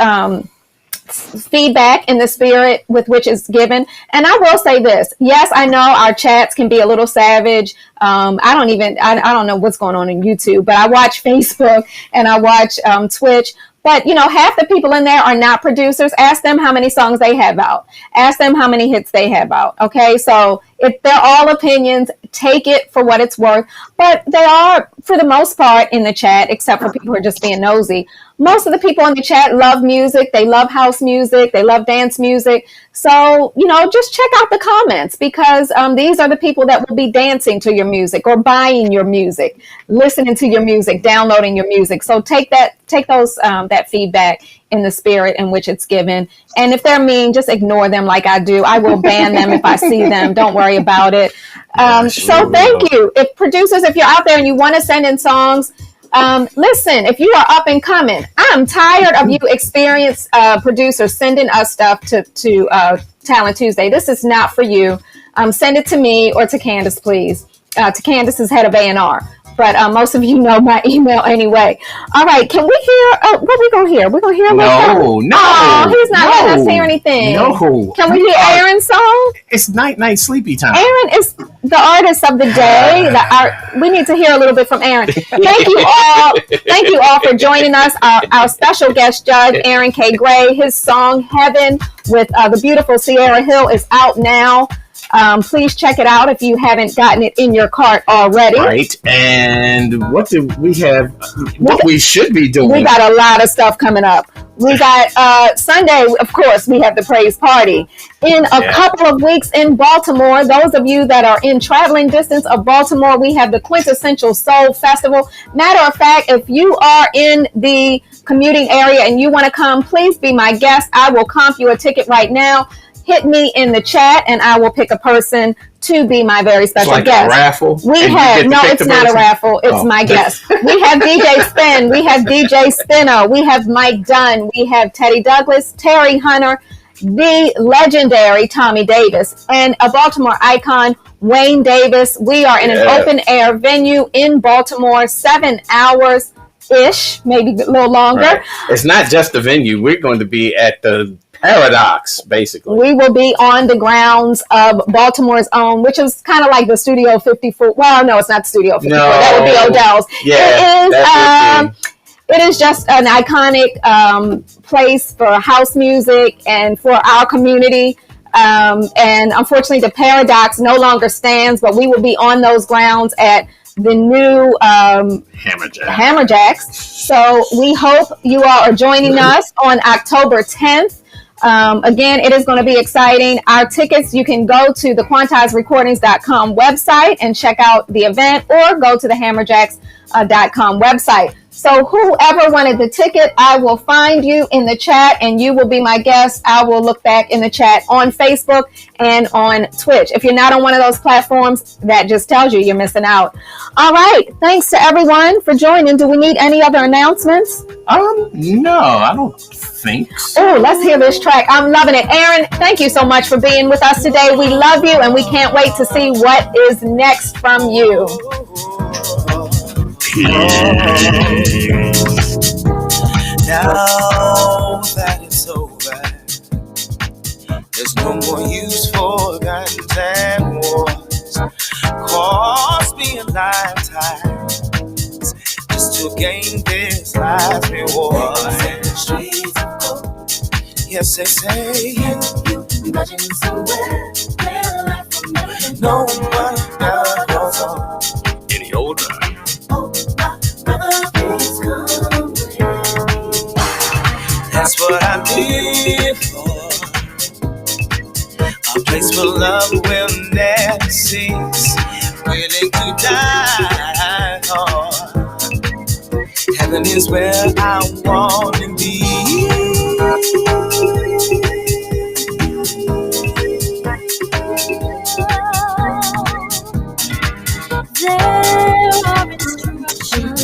feedback in the spirit with which it's given. And I will say this. Yes, I know our chats can be a little savage. I don't know what's going on YouTube, but I watch Facebook and I watch Twitch. But, half the people in there are not producers. Ask them how many songs they have out. Ask them how many hits they have out. Okay, so if they're all opinions, take it for what it's worth. But they are, for the most part, in the chat, except for people who are just being nosy. Most of the people in the chat love music. They love house music. They love dance music. So, just check out the comments, because these are the people that will be dancing to your music or buying your music, listening to your music, downloading your music. So take that feedback in the spirit in which it's given. And if they're mean, just ignore them like I do. I will ban them if I see them. Don't worry about it. So thank you. If you're out there and you want to send in songs, listen, if you are up and coming, I'm tired of you experienced producers sending us stuff to Talent Tuesday. This is not for you. Send it to me or to Candace, please. To Candace is head of A&R. But most of you know my email anyway. All right, can we hear? What are we going to hear? We're going to hear a little No. Oh, he's not letting us hear anything. No. Can we hear Aaron's song? It's night sleepy time. Aaron is the artist of the day. We need to hear a little bit from Aaron. Thank you all for joining us. Our special guest judge, Aaron K. Gray. His song "Heaven" with the beautiful Sierra Hill is out now. Please check it out if you haven't gotten it in your cart already. Right. And what do we have? What we should be doing? We got a lot of stuff coming up. We got Sunday, of course, we have the praise party. In a couple of weeks in Baltimore, those of you that are in traveling distance of Baltimore, we have the Quintessential Soul Festival. Matter of fact, if you are in the commuting area and you want to come, please be my guest. I will comp you a ticket right now. Hit me in the chat and I will pick a person to be my very special guest. A raffle? It's not a raffle. It's my guest. We have DJ Spen. We have DJ Spino. We have Mike Dunn. We have Teddy Douglas, Terry Hunter, the legendary Tommy Davis, and a Baltimore icon, Wayne Davis. We are in an open air venue in Baltimore, 7 hours ish, maybe a little longer. Right. It's not just the venue. We're going to be at the Paradox, basically. We will be on the grounds of Baltimore's own, which is kind of like the Studio 54. Well, no, it's not Studio 54. No. That would be Odell's. Yeah, it is just an iconic place for house music and for our community. And unfortunately, the Paradox no longer stands, but we will be on those grounds at the new Hammerjacks. So we hope you all are joining us on October 10th. Again, it is going to be exciting. Our tickets, you can go to the QuantizeRecordings.com website and check out the event, or go to the Hammerjacks.com website. So whoever wanted the ticket, I will find you in the chat and you will be my guest. I will look back in the chat on Facebook and on Twitch. If you're not on one of those platforms, that just tells you you're missing out. All right. Thanks to everyone for joining. Do we need any other announcements? No, I don't think so. Oh, let's hear this track. I'm loving it. Aaron, thank you so much for being with us today. We love you and we can't wait to see what is next from you. Now that it's over, there's no more use for guns and wars. Cost me a lifetime just to gain this life's reward. Yes, they say imagine somewhere where life will never no one ever goes on any older. That's what I live for. A place where love will never cease. Willing to die for. Heaven is where I want to be. There are instructions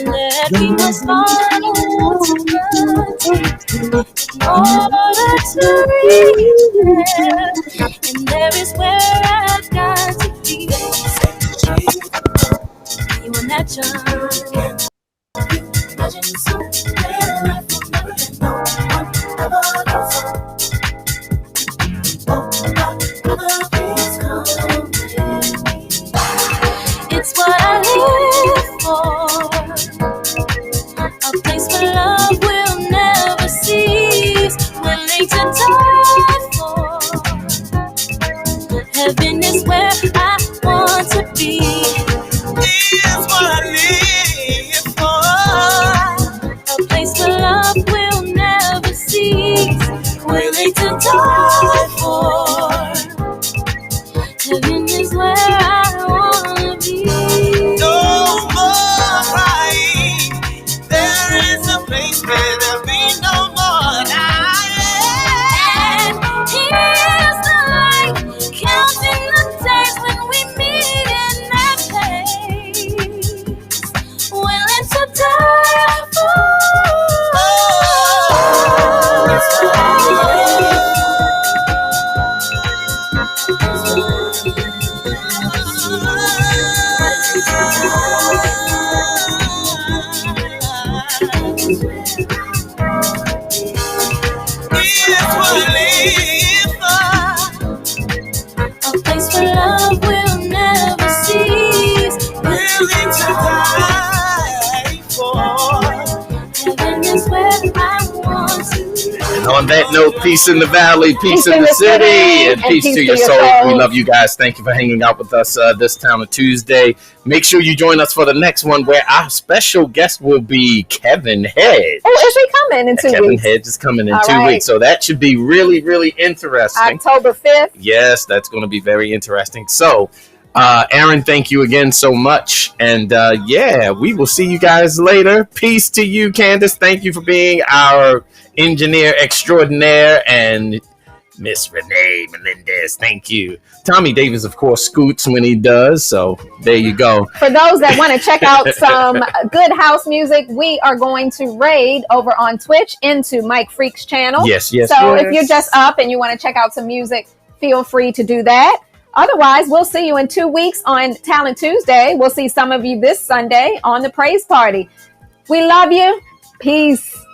that we must follow in order to reach there. And there is where I've got to be. You on that journey. Imagine somewhere life will never end. No one ever goes on. It's what I live for. A place where love will never cease. Willing to die for. Heaven is where I want to be. It's what I live for. A place where love will never cease. Willing to die for. Heaven is where I wanna be. No more crying. There is a place where there'll be no more dying. And here's the light, counting the days when we meet in that place. Willing to die for. A place where love will never cease. Willing to die for. Heaven is where I want to be. And on that note, peace in the valley, peace in the city, and peace to your soul. We love you guys. Thank you for hanging out with us this Talent Tuesday. Make sure you join us for the next one where our special guest will be Kevin Hedge. Oh, is he coming in 2 weeks? Kevin Hedge is coming in 2 weeks. So that should be really, really interesting. October 5th. Yes, that's going to be very interesting. So, Aaron, thank you again so much. And yeah, we will see you guys later. Peace to you, Candace. Thank you for being our engineer extraordinaire. And Miss Renee Melendez, thank you. Tommy Davis, of course, scoots when he does. So there you go. For those that want to check out some good house music, we are going to raid over on Twitch into Mike Freak's channel. Yes, yes. So yes. if you're just up and you want to check out some music, feel free to do that. Otherwise, we'll see you in 2 weeks on Talent Tuesday. We'll see some of you this Sunday on the Praise Party. We love you. Peace.